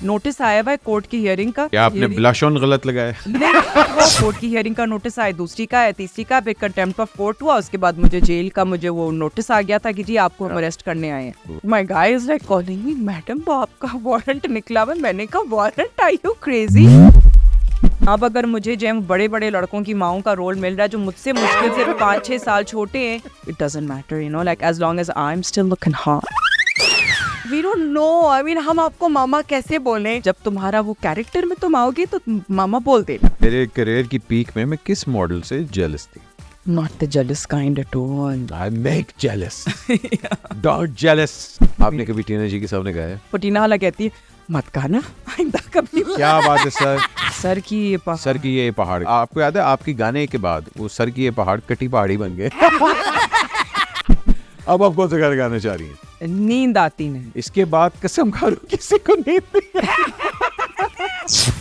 Notice आया हुआ है कोर्ट की हियरिंग का। क्या आपने ब्लश ऑन गलत लगाया? नहीं, वो कोर्ट की हियरिंग का नोटिस आया, दूसरी का है, तीसरी का, फिर कंटेम्प्ट ऑफ कोर्ट हुआ, उसके बाद मुझे जेल का वो नोटिस आ गया था कि जी आपको हम अरेस्ट करने आए हैं। My guy is like calling me, madam वो आपका वारंट निकला हुआ। मैंने कहा वारंट, आर यू क्रेजी? अब अगर मुझे जो बड़े बड़े लड़कों की माओं का रोल मिल रहा है जो मुझसे मुश्किल से 5-6 साल छोटे हैं, it doesn't matter, you know, like as long as I am still looking hot. We don't know, I mean, हम आपको मामा कैसे बोलें? जब तुम्हारा वो कैरेक्टर में तुम आओगे तो मामा बोल देना। मेरे करियर की पीक में मैं किस मॉडल से जेलस थी? Not the jealous kind at all. I make jealous. Don't jealous. आपने कभी टीना जी के सामने गाया है? पटीना हाला कहती है मत गाना आइंदा कभी। क्या बात है सर? सर की ये सर की ये पहाड़, आपको याद है आपकी गाने के बाद वो सर की ये पहाड़ कटी पहाड़ी बन गए। अब आप कौन सा गाना गाना चाह रही हैं? नींद आती नहीं। इसके बाद कसम खा लो किसी को नींद नहीं।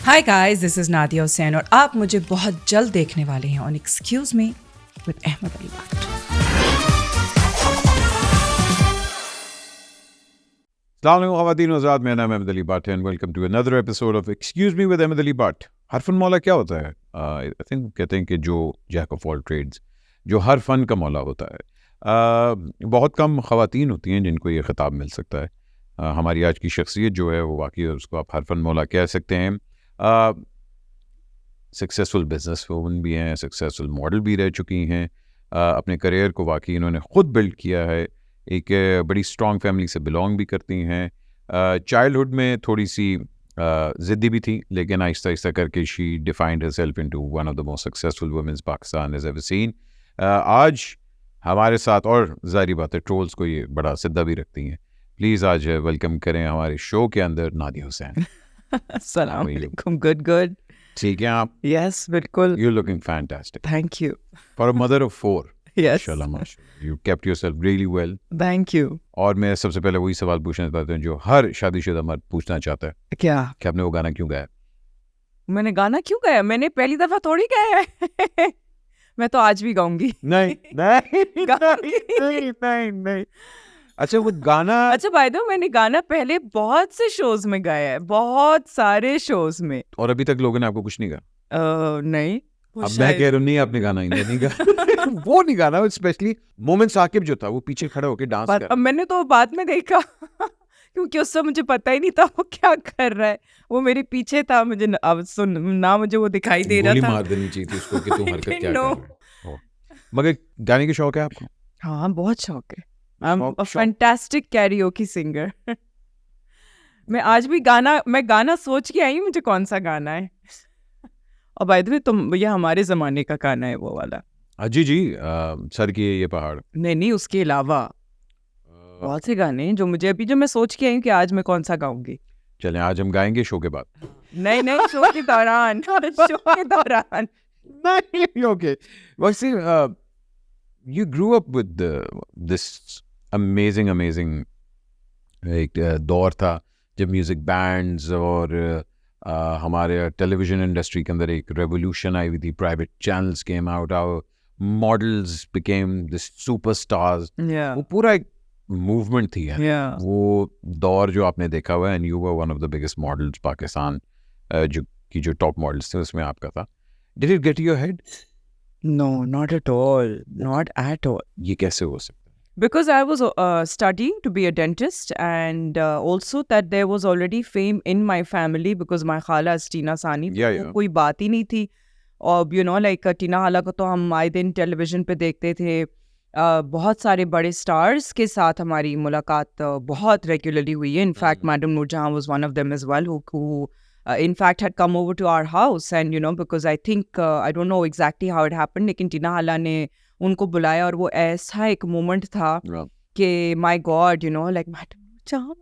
Hi guys, this is Nadia Hussain और आप मुझे बहुत जल्द देखने वाले हैं on excuse me with Ahmed Ali Bhatt. अस्सलाम वालेकुम ख़वातीन व हज़रात, मेरा नाम है Ahmed Ali Bhatt and welcome to another episode of excuse me with Ahmed Ali Bhatt. हर फन मौला क्या होता है? आई थिंक कहते हैं कि जो जैक ऑफ ऑल ट्रेड्स, जो हर फन का मौला होता है। बहुत कम ख़वातीन होती हैं जिनको ये ख़िताब मिल सकता है। हमारी आज की शख्सियत जो है वो वाकई उसको आप हर फन मौला कह सकते हैं। सक्सेसफुल बिजनेस वूमन भी हैं, सक्सेसफुल मॉडल भी रह चुकी हैं। अपने करियर को वाकई इन्होंने ख़ुद बिल्ड किया है। एक बड़ी स्ट्रॉन्ग फैमिली से बिलोंग भी करती हैं। चाइल्डहुड में थोड़ी सी ज़िद्दी भी थी, लेकिन आहिस्ता आहिस्ता करके she defined herself into one of the most successful womens Pakistan has ever seen. आज हमारे साथ, और जाहिर बात है ट्रोल्स को ये बड़ा सिद्धा भी रखती हैं, प्लीज़ आज वेलकम करें हमारे शो के अंदर नादिया हुसैन। अस्सलाम वालेकुम। गुड। ठीक हैं आप? यस, बिल्कुल। You looking fantastic thank you. For a mother of 4। Yes, माशाल्लाह, you kept yourself really well. Thank you. और मैं सबसे पहले वही सवाल पूछना चाहता हूँ जो हर शादीशुदा मर्द पूछना चाहता है क्या? कि आपने वो गाना क्यों गाया? मैंने गाना क्यों गाया? मैंने पहली दफा थोड़ी गाया है। मैं तो आज भी गाऊंगी। नहीं। अच्छा वो गाना, अच्छा बाय द वे, मैंने गाना पहले बहुत से शोज में गाया है, बहुत सारे शोज में। और अभी तक लोगों ने आपको कुछ नहीं कहा? नहीं। अब मैं कह रहा हूँ नहीं, आपने गाना नहीं गा। वो नहीं गाना, स्पेशली मोमेंट साकिब जो था वो पीछे खड़ा होकर डांस कर। अब मैंने तो बाद में देखा क्योंकि उस समय मुझे पता ही नहीं था वो क्या कर रहा है। वो मेरे पीछे था, मुझे अब सुन ना, मुझे वो दिखाई दे रहा था। गोली मार देनी चाहिए थी उसको कि तुम हरकत क्या कर रहे हो। मगर गाने के शौक है आपको? हाँ, बहुत शौक है। I am a fantastic karaoke singer. मैं आज भी मैं गाना सोच के आई हूँ मुझे कौन सा गाना है। और बाय द वे तुम, ये हमारे जमाने का गाना है वो वाला। जी, सर की ये पहाड़। नहीं, उसके अलावा बहुत से गाने हैं जो मैं सोच के आई हूँ कि आज मैं कौन सा गाऊंगी। चलें, आज हम गाएंगे शो के बाद। नहीं, शो के दौरान। शो के दौरान नहीं, ओके। वैसे you grew up with this amazing एक दौर था जब म्यूजिक बैंड्स और हमारे टेलीविजन इंडस्ट्री के अंदर एक रेवोल्यूशन आई हुई थी। Private channels came out, our models became this superstars. वो पूरा एक मूवमेंट थी यार। वो दौर जो आपने देखा हुआ है, and you were one of the biggest models Pakistan, जो टॉप मॉडल्स थे उसमें आपका था। Did it get your head? No, not at all. Not at all. ये कैसे हो सकता है? Because I was studying to be a dentist, and also that there was already fame in my family because my khala is Tina Sani. Yeah. कोई बात ही नहीं थी। और you know like टीना हाला को तो हम आए दिन टेलीविजन पे देखते थे। बहुत सारे बड़े स्टार्स के साथ हमारी मुलाकात बहुत रेगुलरली हुई है। In fact madam Noorjahan was one of them as well who in fact had come over to our house, and you know because I think I don't know exactly how it happened, लेकिन टीना हाला ने उनको बुलाया और वो ऐसा एक मोमेंट था कि my God, you know like madam,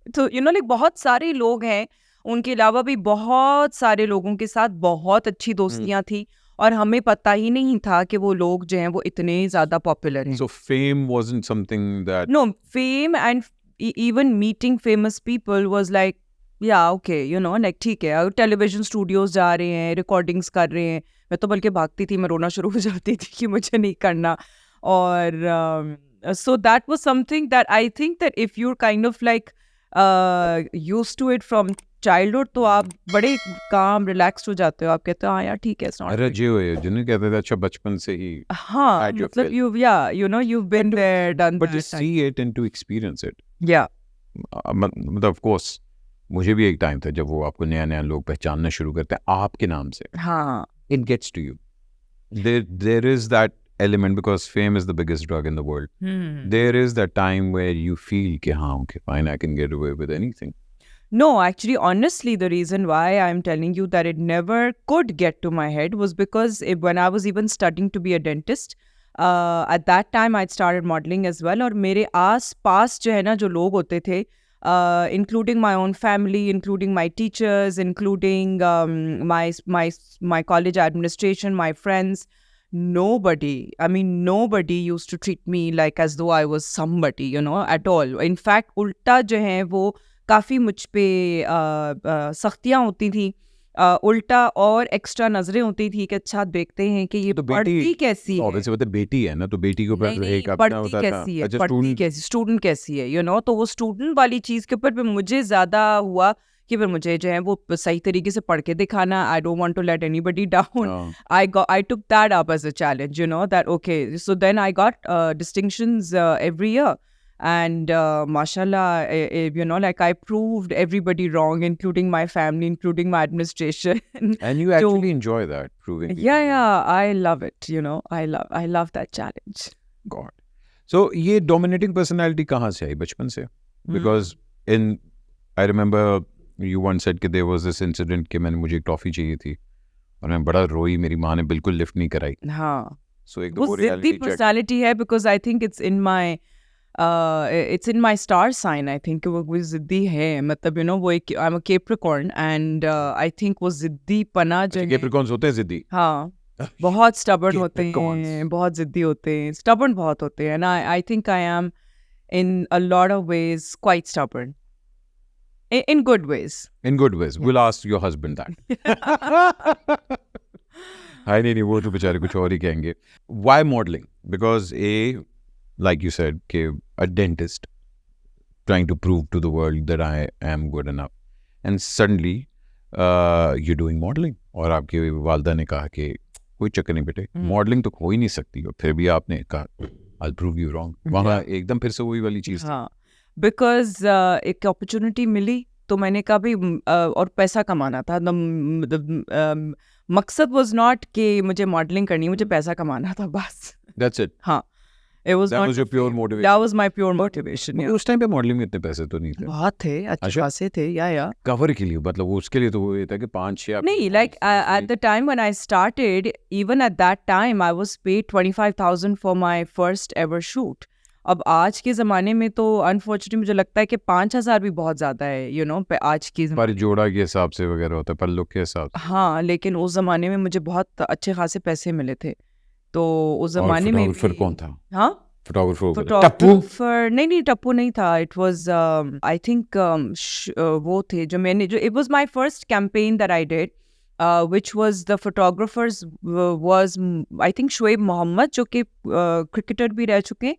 तो you know like बहुत सारे लोग हैं, उनके अलावा भी बहुत सारे लोगों के साथ बहुत अच्छी दोस्तियां थी और हमें पता ही नहीं था कि वो लोग जो हैं वो इतने ज़्यादा पॉपुलर हैं। So fame wasn't something that... No, fame and even meeting famous people was like, yeah, okay, you know, like ठीक है, टेलीविजन स्टूडियोज जा रहे हैं, रिकॉर्डिंग्स कर रहे हैं। मैं तो बल्कि भागती थी, मैं रोना शुरू हो जाती थी कि मुझे नहीं करना। और so that was something that I think that if you're kind of like used to it from childhood तो आप बड़े काम रिलैक्स्ड हो जाते हो, आप कहते हो हाँ यार ठीक है, it's not अरे big. जी हुए जिन्हें कहते थे अच्छा बचपन से ही हाँ had your मतलब fill. you've been there, done but to that. see it and to experience it. Yeah. मतलब ऑफ कोर्स मुझे भी एक टाइम था जब वो आपको नया नया लोग पहचानना शुरू करते हैं आपके नाम से. हाँ. It gets to you. There is that element because fame is the biggest drug in the world. There is that time where you feel कि हाँ okay fine I can get away with anything. No, actually, honestly, the reason why I'm telling you that it never could get to my head was because when I was even studying to be a dentist, at that time I'd started modeling as well. और मेरे आस पास जो है ना जो लोग होते थे, including my own family, including my teachers, including my college administration, my friends, nobody used to treat me like as though I was somebody, at all. In fact, उल्टा जो है वो काफ़ी मुझ पे सख्तियाँ होती थी, उल्टा और एक्स्ट्रा नजरें होती थी कि अच्छा देखते हैं कि ये तो पढ़ती कैसी है, obviously वो तो बेटी है ना तो बेटी के ऊपर नहीं एक नहीं अपना पढ़ती होता था. कैसी है, अच्छा पढ़ती स्टूडेंट कैसी, स्टूडेंट कैसी है, तो वो स्टूडेंट वाली चीज़ के ऊपर भी मुझे ज़्यादा हुआ कि फिर मुझे जो है वो सही तरीके से पढ़ के दिखाना. I don't want to let anybody down. I took that up as a challenge, that okay, so then I got distinctions every year. And mashallah, like I proved everybody wrong, including my family, including my administration. and you actually enjoy that proving people wrong. Yeah, I love it. I love that challenge. God. So ये dominating personality कहाँ से आई बचपन से? Because I remember you once said कि there was this incident कि मुझे एक toffee चाहिए थी और मैं बड़ा रोई, मेरी माँ ने बिल्कुल लिफ्ट नहीं कराई. हाँ. So एक वो जिद्दी personality है because I think it's in my star sign. I think वो जिद्दी है, मतलब वो एक I'm a Capricorn and I think वो जिद्दी पना जो है. Capricorns होते हैं जिद्दी. हाँ. बहुत stubborn होते हैं, बहुत जिद्दी होते हैं, stubborn बहुत होते हैं. And I think I am in a lot of ways quite stubborn. In good ways. In good ways. We'll ask your husband that. हाँ नहीं वो तो बेचारे कुछ और ही कहेंगे. Why modeling? Because like you said, a dentist trying to prove to the world that I am good enough. And suddenly, you're doing modeling. और आपके वालदा ने कहा कि कोई चक्कर नहीं बेटे, मॉडलिंग तो हो ही नहीं सकती. और फिर भी आपने कहा I'll prove you wrong. वहाँ एकदम फिर से वही वाली चीज़. हाँ, बिकॉज एक अपॉर्चुनिटी मिली तो मैंने कहा भी और पैसा कमाना था. मकसद वॉज नॉट कि मुझे मॉडलिंग करनी है, मुझे पैसा कमाना था बस. That's it. हाँ. It was That not was your pure motivation. That was my pure motivation. Yeah. उस टाइम पे मॉडलिंग में इतने पैसे तो नहीं थे. बहुत थे, अच्छे खासे थे. या कवर के लिए, मतलब उसके लिए तो वो ये था कि 5-6 नहीं, like at the time when I started, even at that time I was paid 25,000 for my first ever shoot. अब आज के ज़माने में तो अनफॉर्चुनेटली मुझे लगता है कि 5,000 भी बहुत ज़्यादा है, आज की पर जोड़ा के हिसाब से वगैरह होता है, पर लुक के हिसाब से. हाँ, लेकिन उस ज़माने में मुझे बहुत अच्छे खासे पैसे मिले थे. तो उस ज़माने में फिर कौन था? हाँ, फोटोग्राफर नहीं टप्पू नहीं था. इट वाज आई थिंक वो थे जो it was my first campaign that I did, which was the photographers was I think Shoaib Mohammad, जो कि क्रिकेटर भी रह चुके हैं.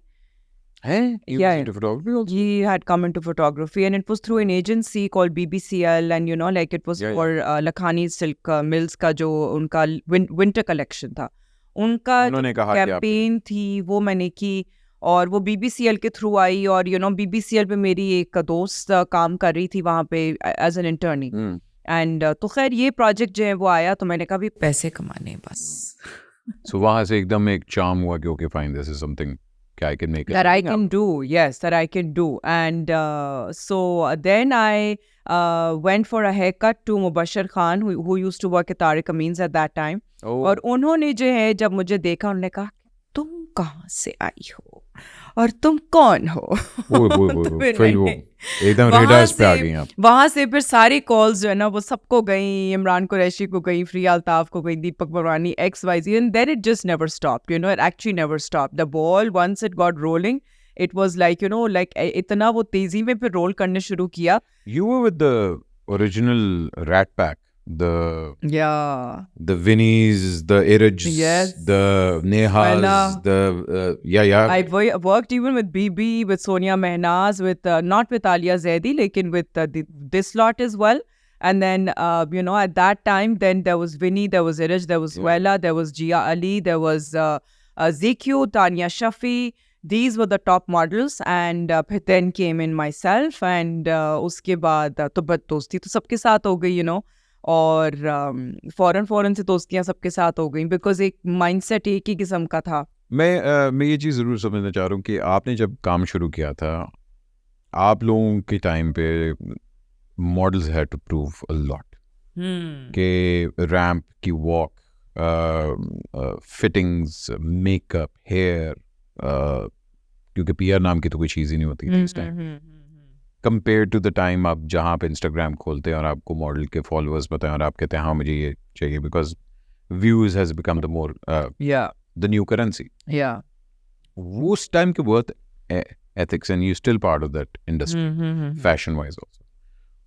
He had come into photography and it was through an agency called BBCL and like it was for Lakhani Silk Mills का जो उनका winter collection था, उनका कैंपेन थी वो मैंने की. और वो BBCL के थ्रू आई और BBCL पे मेरी एक दोस्त काम कर रही थी वहाँ पे एज एन इंटर्नी. एंड तो खैर ये प्रोजेक्ट जो है वो आया तो मैंने कहा भी पैसे कमाने बस. So वहाँ से एकदम एक चार्म हुआ कि okay fine, this is something I can make it. That I can do, yes, that I can do. And so then I went for a haircut to Mubashir Khan, who used to work at Tariq Ameen's at that time. और उन्होंने जो है जब मुझे देखा उन्होंने कहा तुम कहाँ से आई हो और तुम कौन हो. एकदम रेडार्स पे आ गई आप. वहां से फिर सारी कॉल्स जो है ना वो सबको गई, इमरान कुरैशी को गई, फ्री अल्ताफ को गई, दीपक Barwani, XYZ, and then it just never stopped. It actually never stopped. The ball once it got rolling, it was like like इतना वो तेजी में फिर रोल करने शुरू किया. You were with the original Rat Pack. The Vinnies, the Iraj, yes, the Nehas, the I worked even with BB, with Sonia Mehnaz, with not with Alia Zaidi, lekin with this lot as well. And then, at that time, then there was Vinny, there was Irish, there was Yeah. Suela, there was Gia Ali, there was ZQ, Tanya Shafi. These were the top models. And फिर then came in myself. And उसके बाद तो दोस्ती तो सबके साथ हो गई, और फौरन से दोस्तियाँ सबके साथ हो गई, बिकॉज एक माइंडसेट एक ही किस्म का था. मैं ये चीज़ ज़रूर समझना चाह रहा हूँ कि आपने जब काम शुरू किया था, आप लोगों के टाइम पे models had to prove a lot कि रैम्प की वॉक, फिटिंग्स, मेकअप, हेयर, क्योंकि पीआर नाम की तो कोई चीज़ ही नहीं होती थी इस time, compare to the time आप जहाँ पे इंस्टाग्राम खोलते हैं और आपको मॉडल के फॉलोअर्स बताएं और आप कहते हैं हाँ मुझे ये चाहिए, because views has become the more the new currency. Yeah. उस टाइम के worth ethics and you're still part of that industry, fashion wise also.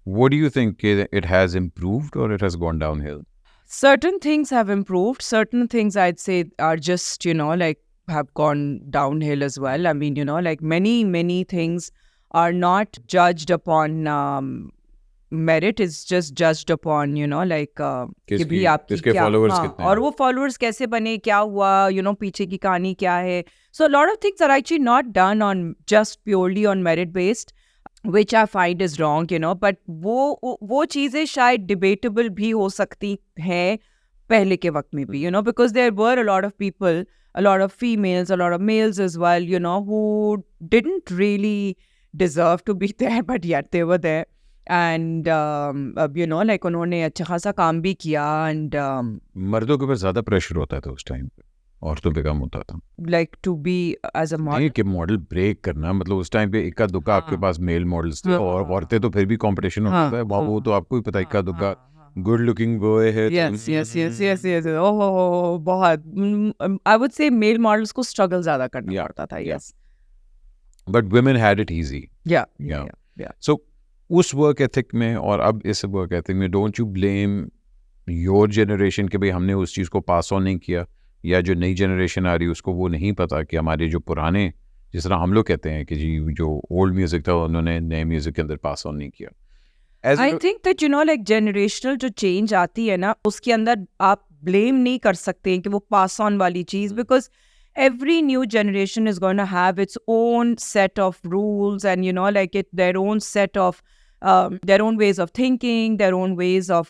What do you think, it has improved or it has gone downhill? Certain things have improved. Certain things I'd say are just, like have gone downhill as well. I mean, like many things are not judged upon merit. It's just judged upon, like कि भी आपकी किसके क्या, followers हाँ, कितने हैं? और वो followers कैसे बने, क्या हुआ, पीछे की कहानी क्या है. So a lot of things are actually not done on just purely on merit based, which I find is wrong, but वो चीज़ें शायद debatable भी हो सकती हैं पहले के वक्त में भी, because there were a lot of people, a lot of females, a lot of males as well, who didn't really deserve to be there, but yet they were there. And like उन्होंने अच्छा खासा काम भी किया. And मर्दों के ऊपर ज़्यादा प्रेशर होता था उस टाइम पे, औरतों पे कम होता था. like to be as a model. नहीं कि मॉडल ब्रेक करना, मतलब उस टाइम पे इक्का दुक्का आपके पास मेल मॉडल्स थे और औरतें तो फिर भी कंपटीशन होता है, वो तो आपको ही पता, इक्का दुक्का गुड लुकिंग बॉय है. Yes. Oh, बहुत. I would say male models को struggle ज़्यादा करना पड़ता था. Yes. But women had it easy. Yeah. So उस वर्क एथिक में और अब इस वर्क एथिक में don't you blame your generation कि भाई हमने उस चीज़ को पास ऑन नहीं किया, या जो नई जनरेशन आ रही है उसको वो नहीं पता कि हमारे जो पुराने, जिस तरह हम लोग कहते हैं कि जी जो ओल्ड म्यूजिक था उन्होंने नए म्यूजिक के अंदर पास ऑन नहीं किया. I think that like generational जो change आती है ना, उसके अंदर आप blame नहीं कर सकते हैं कि वो pass on वाली चीज़, because every new generation is going to have its own set of rules and like their own set of their own ways of thinking, their own ways of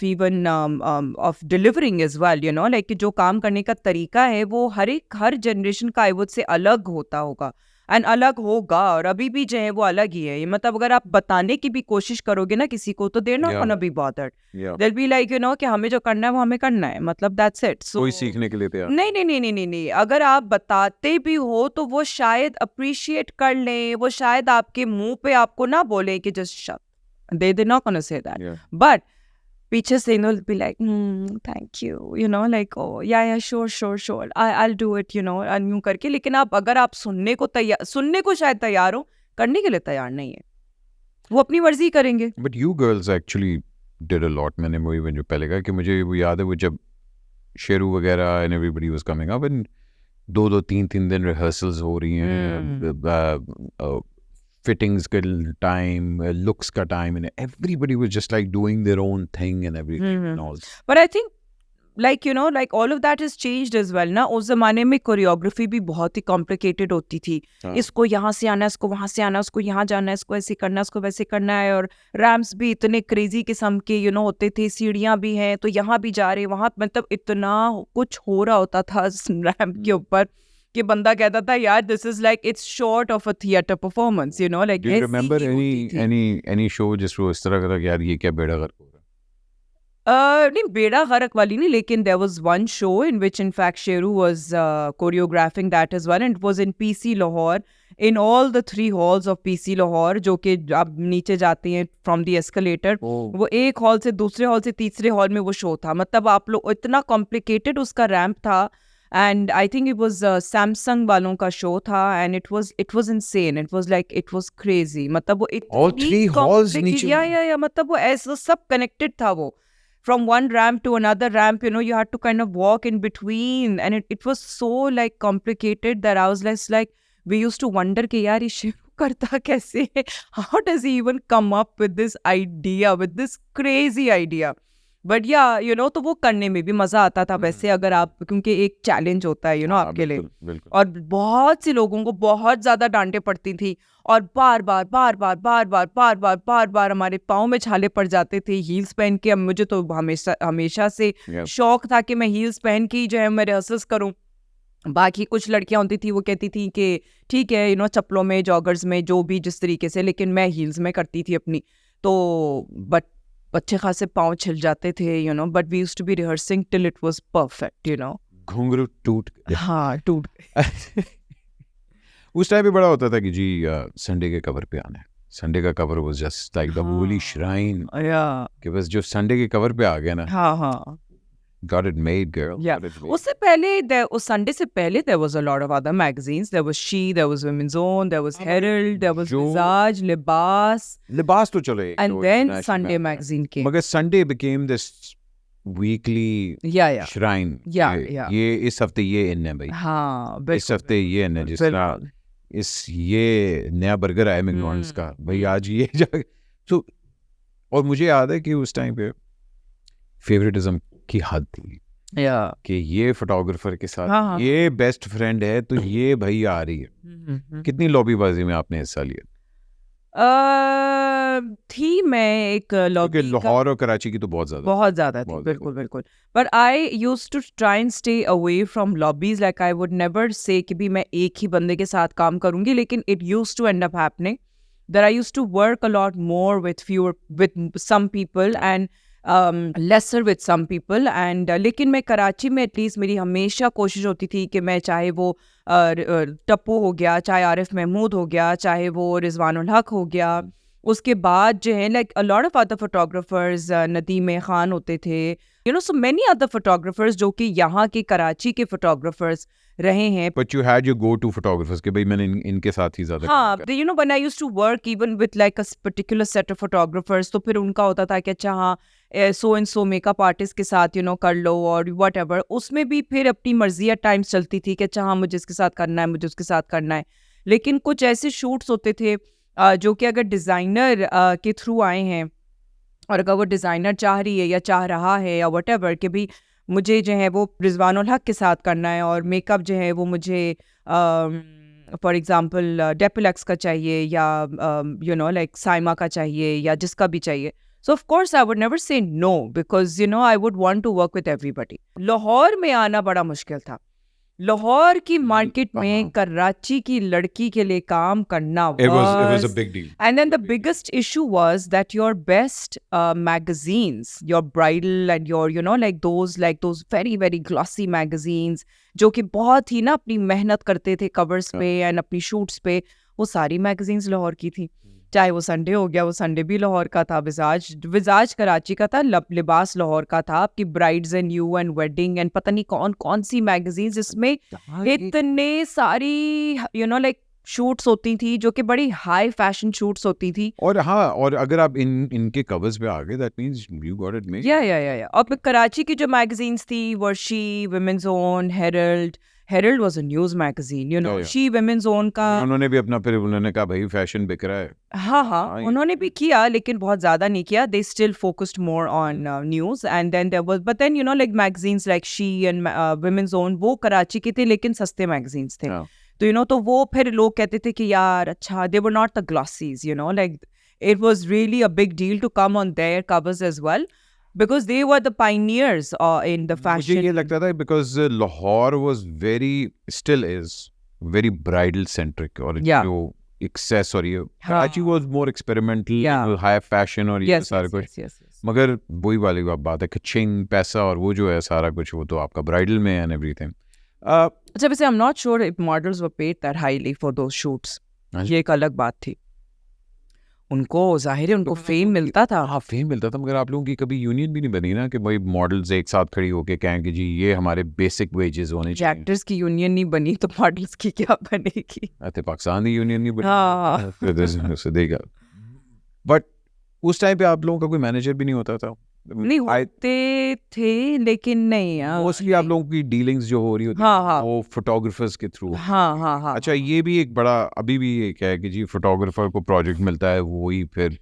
even of delivering as well, like कि जो काम करने का तरीका है वो हर generation का I would say अलग होता होगा एंड अलग होगा, और अभी भी जो है वो अलग ही है. मतलब अगर आप बताने की भी कोशिश करोगे ना किसी को, तो they're not gonna be bothered, there be like कि हमें जो करना है वो हमें करना है, मतलब दैट्स इट. सो कोई सीखने के लिए तैयार नहीं. अगर आप बताते भी हो तो वो शायद अप्रिशिएट कर लें, वो शायद आपके मुंह पे आपको ना बोले कि just shut, they not gonna say that, but पीछे से be like thank you, like oh yeah sure I'll do it, and यूं करके. लेकिन अगर आप सुनने को शायद तैयार हो, करने के लिए तैयार नहीं है, वो अपनी मर्जी करेंगे. But you girls actually did a lot. मैंने वो जो पहले कहा कि मुझे वो याद है, वो जब शेरू वगैरह and everybody was coming up and 2-3 दिन रिहर्सल्स हो रही हैं, fittings ka time, looks ka time, and everybody was just like doing their own thing and everything and all. But I think like like all of that has changed as well ना. उस जमाने में choreography भी बहुत ही complicated होती थी. इसको यहाँ से आना है, इसको वहाँ से आना है, उसको यहाँ जाना है, इसको ऐसे करना है, इसको वैसे करना है, और रैम्प्स भी इतने क्रेजी किस्म के होते थे, सीढ़ियाँ भी हैं तो यहाँ भी जा रहे वहाँ, मतलब इतना कुछ हो रहा होता था रैम्प के ऊपर कि बंदा कहता था यार this is like it's short of a theatre performance, like. Do you remember any show जिस वो इस तरह का था कि यार ये क्या बेड़ा गर्क हो रहा? नहीं, बेड़ा गर्क वाली नहीं, लेकिन there was one show in which in fact Sheru was choreographing that as well, and it was in PC Lahore, in all the 3 halls of PC Lahore, जो कि आप नीचे जाते हैं from the escalator, वो एक हॉल से दूसरे हॉल से तीसरे हॉल में वो शो था. मतलब आप लोग, इतना कॉम्प्लिकेटेड उसका रैम्प था. And I think it was Samsung वालों का शो था, and it was insane. It was like, it was crazy. मतलब वो all 3 halls नीचे, या मतलब वो ऐसा सब connected था वो. From one ramp to another ramp, you had to kind of walk in between, and it was so like complicated that I was less like, we used to wonder कि यार ये शेरू करता कैसे है, how does he even come up with this idea, with this crazy idea. But या तो वो करने में भी मजा आता था वैसे, अगर आप, क्योंकि एक चैलेंज होता है हाँ, आपके लिए। बिल्कुल बिल्कुल। और बहुत सी लोगों को बहुत ज्यादा डांटे पड़ती थी, और बार बार बार बार बार बार बार बार बार बार हमारे पाँव में छाले पड़ जाते थे हील्स पहन के। अब मुझे तो हमेशा हमेशा से Yeah. शौक था कि मैं हील्स पहन के ही जो है मैं रिहर्सल्स करूं। बाकी कुछ लड़कियां होती थी वो कहती थी कि ठीक है चप्पलों में, जॉगर्स में, जो भी जिस तरीके से, लेकिन मैं हील्स में करती थी अपनी। तो बट अच्छे खासे पाँव छिल जाते थे but we used to be rehearsing till it was perfect घुंघरू टूट गए। हाँ, टूट गए। उस टाइम पे बड़ा होता था कि जी संडे के कवर पे आना है। संडे का cover was just like the Holi shrine, या कि बस जो संडे के कवर पे आ गया ना, हाँ गॉट इट मेड गर्ल, या गॉट इट मेड। उससे पहले उस संडे से पहले there was a lot of other magazines. There was She, there was Women's Own, there was Herald, there was जो- Visage, Libas, लिबास तो चले, and जो then international Sunday में आता है। magazine came. मगर Sunday became this weekly Yeah. Shrine. Yeah. ये इस हफ्ते ये इन है भाई, हाँ, इस बिल्कुल हफ्ते ये इन है, जिस तरह बिल्कुल। ये नया बर्गर आया मैकडॉनल्ड्स का, भाई आज ये जा। तो और मुझे याद है कि उस टाइम पे फेवरेटिज्म की हद थी या कि ये फोटोग्राफर के साथ हाँ। ये बेस्ट फ्रेंड है, तो ये भाई आ रही है। कितनी लॉबीबाजी में आपने हिस्सा लिया? थी मैं एक क्योंकि लॉबी का, लाहौर और कराची की तो बहुत ज्यादा। बहुत ज्यादा थी, बहुत बिल्कुल बिल्कुल। But I use to try and stay away from lobbies, like I would never say कि भी मैं एक ही बंदे के साथ काम करूंगी, लेकिन it use to end up happening that I used to work a lot more with some people and lesser with some people, and लेकिन मैं कराची में एटलीस्ट मेरी हमेशा कोशिश होती थी कि मैं, चाहे वो टप्पू हो गया, चाहे आरिफ महमूद हो गया, चाहे वो रिजवानुल हक हो गया, उसके बाद जो है like a lot of other photographers, Nadeem Khan होते थे, सो मेनी अदर फोटोग्राफर्स जो कि यहाँ के कराची के फोटोग्राफर्स रहे हैं। But you had your go to photographers कि भाई मैंने इनके साथ ही ज्यादा हाँ, काम किया। when I used to work even with like a particular set of photographers, तो फिर उनका होता था कि अच्छा हाँ so and so makeup artist के साथ कर लो और वट एवर। उसमें भी फिर अपनी मर्जी एट टाइम्स चलती थी कि अच्छा हाँ मुझे इसके साथ करना है, मुझे उसके साथ करना है। लेकिन कुछ ऐसे शूट्स होते थे जो कि अगर डिज़ाइनर के थ्रू आए हैं, और अगर वो डिज़ाइनर चाह रही है या चाह रहा है या वट एवर कि भी मुझे जो है वो रिजवानुल हक के साथ करना है, और मेकअप जो है वो मुझे फॉर एग्जांपल डेपिलेक्स का चाहिए, या लाइक साइमा का चाहिए, या जिसका भी चाहिए, so of course I would never say no, because I would want to work with everybody. Lahore में आना बड़ा मुश्किल था। लाहौर की मार्केट में कराची की लड़की के लिए काम करना It was was a big deal. And then the biggest issue was that your best magazines, your bridal and your, like those very, very glossy magazines, जो कि बहुत ही ना अपनी मेहनत करते थे कवर्स पे एंड अपनी शूट्स पे, वो सारी मैगजीन्स लाहौर की थी। चाहे वो संडे हो गया, वो संडे भी लाहौर का था, विजाज कराची का था, लिबास लाहौर का था, आपकी brides and you and wedding and पता नहीं कौन कौन सी मैगजीन्स, इसमें इतने सारी लाइक शूट्स होती थी जो कि बड़ी हाई फैशन शूट्स होती थी। और हाँ, और अगर आप इनके कवर्स पे आ गए, that means you got it made. या और फिर कराची की जो मैगजीन्स थी वर्शी, Women's Own, Herald was a news magazine, She Women's Own का उन्होंने भी अपना, फिर उन्होंने कहा भाई फैशन बिक रहा है। हाँ, उन्होंने भी किया, लेकिन बहुत ज्यादा नहीं किया। They still focused more on news, and then there was, but then like magazines like She and women's own, वो कराची के थे लेकिन सस्ते मैगजीन्स थे। तो तो वो फिर लोग कहते थे कि यार अच्छा, they were not the glossies, like it was really a big deal to come on their covers as well, because they were the pioneers in the fashion. मुझे ये लगता था because Lahore was still is very bridal centric, और जो excess और ये Karachi was more experimental, high fashion और ये सारा कुछ। मगर वही वाली बात है, कचिंग पैसा और वो जो है सारा कुछ, वो तो आपका ब्राइडल में and everything. अच्छा, वैसे I'm not sure if models were paid that highly for those shoots. ये एक अलग बात थी। उनको जाहिर है उनको फेम मिलता था। हाँ, फेम मिलता था, मगर आप लोगों की कभी यूनियन भी नहीं बनी ना कि भाई मॉडल्स एक साथ खड़ी होके कहें कि जी ये हमारे बेसिक वेजेस होने चाहिए। एक्टर्स की यूनियन नहीं बनी तो मॉडल्स की क्या बनेगी? पाकिस्तान की यूनियन नहीं बनी। हाँ। बट उस टाइम पे आप लोगों का कोई मैनेजर भी नहीं होता था? नहीं होते थे लेकिन नहीं मोस्टली आप लोगों की डीलिंग्स जो हो रही होती हाँ हाँ वो फोटोग्राफर्स के थ्रू। हाँ हाँ हाँ अच्छा, ये भी एक बड़ा अभी भी एक है कि जी फोटोग्राफर को प्रोजेक्ट मिलता है, वही फिर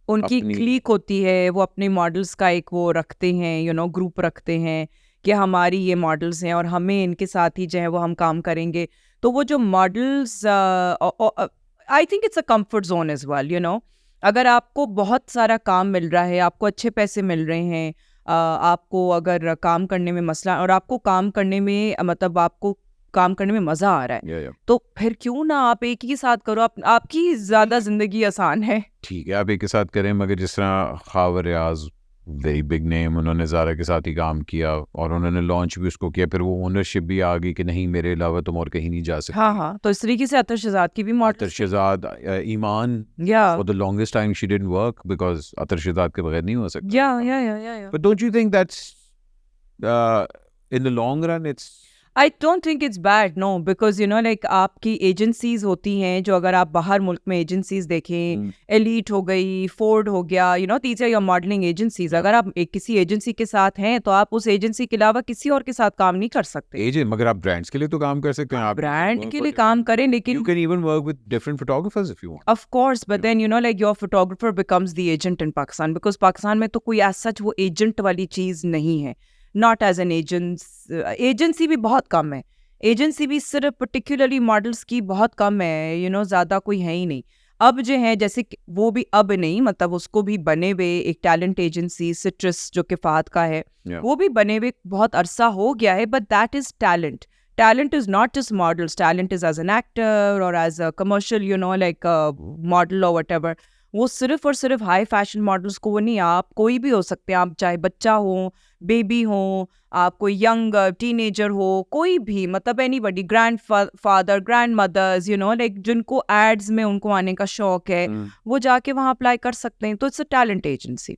उनकी अपनी क्लिक होती है, वो अपने मॉडल्स का एक वो रखते हैं ग्रुप रखते हैं कि हमारी ये मॉडल्स हैं और हमें इनके साथ ही जो है वो हम काम करेंगे। तो वो जो models I think it's a comfort zone as well. अगर आपको बहुत सारा काम मिल रहा है, आपको अच्छे पैसे मिल रहे हैं, आपको अगर काम करने में मसला और आपको काम करने में मतलब आपको काम करने में मज़ा आ रहा है, या तो फिर क्यों ना आप एक ही साथ करो, आपकी ज़्यादा ज़िंदगी आसान है। ठीक है, आप एक के साथ करें, मगर जिस तरह खावर रियाज वेरी बिग नेम, उन्होंने ज़ारा के साथ ही काम किया और उन्होंने लॉन्च भी उसको किया, फिर वो ओनरशिप भी आ गई कि नहीं मेरे अलावा तुम और कहीं नहीं जा सकती। हाँ हाँ, तो इस तरीके से अतर शहजाद की भी अतर मॉडल्स थे। शहजाद, ईमान, या for the longest time she didn't work because अतर शहजाद के बगैर नहीं हो सकता। या But don't you think that's in the long run it's I don't think it's bad, no, because like आपकी एजेंसीज होती हैं जो अगर आप बाहर मुल्क में एजेंसीज देखें, एलीट हो गई, फोर्ड हो गया, these are your modelling agencies. अगर आप किसी एजेंसी के साथ हैं तो आप उस एजेंसी के अलावा किसी और के साथ काम नहीं कर सकते। एजेंट, मगर आप ब्रांड्स के लिए तो काम कर सकते हैं। आप ब्रांड के लिए काम करें, you लेकिन can even work with different photographers if you want. of course, but then like your photographer becomes the agent in Pakistan, because Pakistan में तो कोई as such वो एजेंट वाली चीज़ नहीं है। नॉट एज एन एजेंसी भी बहुत कम है, एजेंसी भी सिर्फ पर्टिकुलरली मॉडल्स की बहुत कम है, ज़्यादा कोई है ही नहीं। अब जो है जैसे वो भी अब नहीं, मतलब उसको भी बने हुए एक टैलेंट एजेंसी सिट्रस जो कि फात का है, वो भी बने हुए बहुत अरसा हो गया है, but that is talent. Talent is not just models. Talent is as an actor or as a commercial, like a model or whatever. वो सिर्फ और सिर्फ हाई फैशन मॉडल्स को वो नहीं, आप कोई भी हो सकते हैं। आप चाहे बच्चा हो, बेबी हो, आप कोई यंग टीनेजर हो, कोई भी, मतलब anybody, grandfather, grandmothers, like जिनको एड्स में उनको आने का शौक है, वो जाके वहाँ अप्लाई कर सकते हैं। तो it's a talent agency.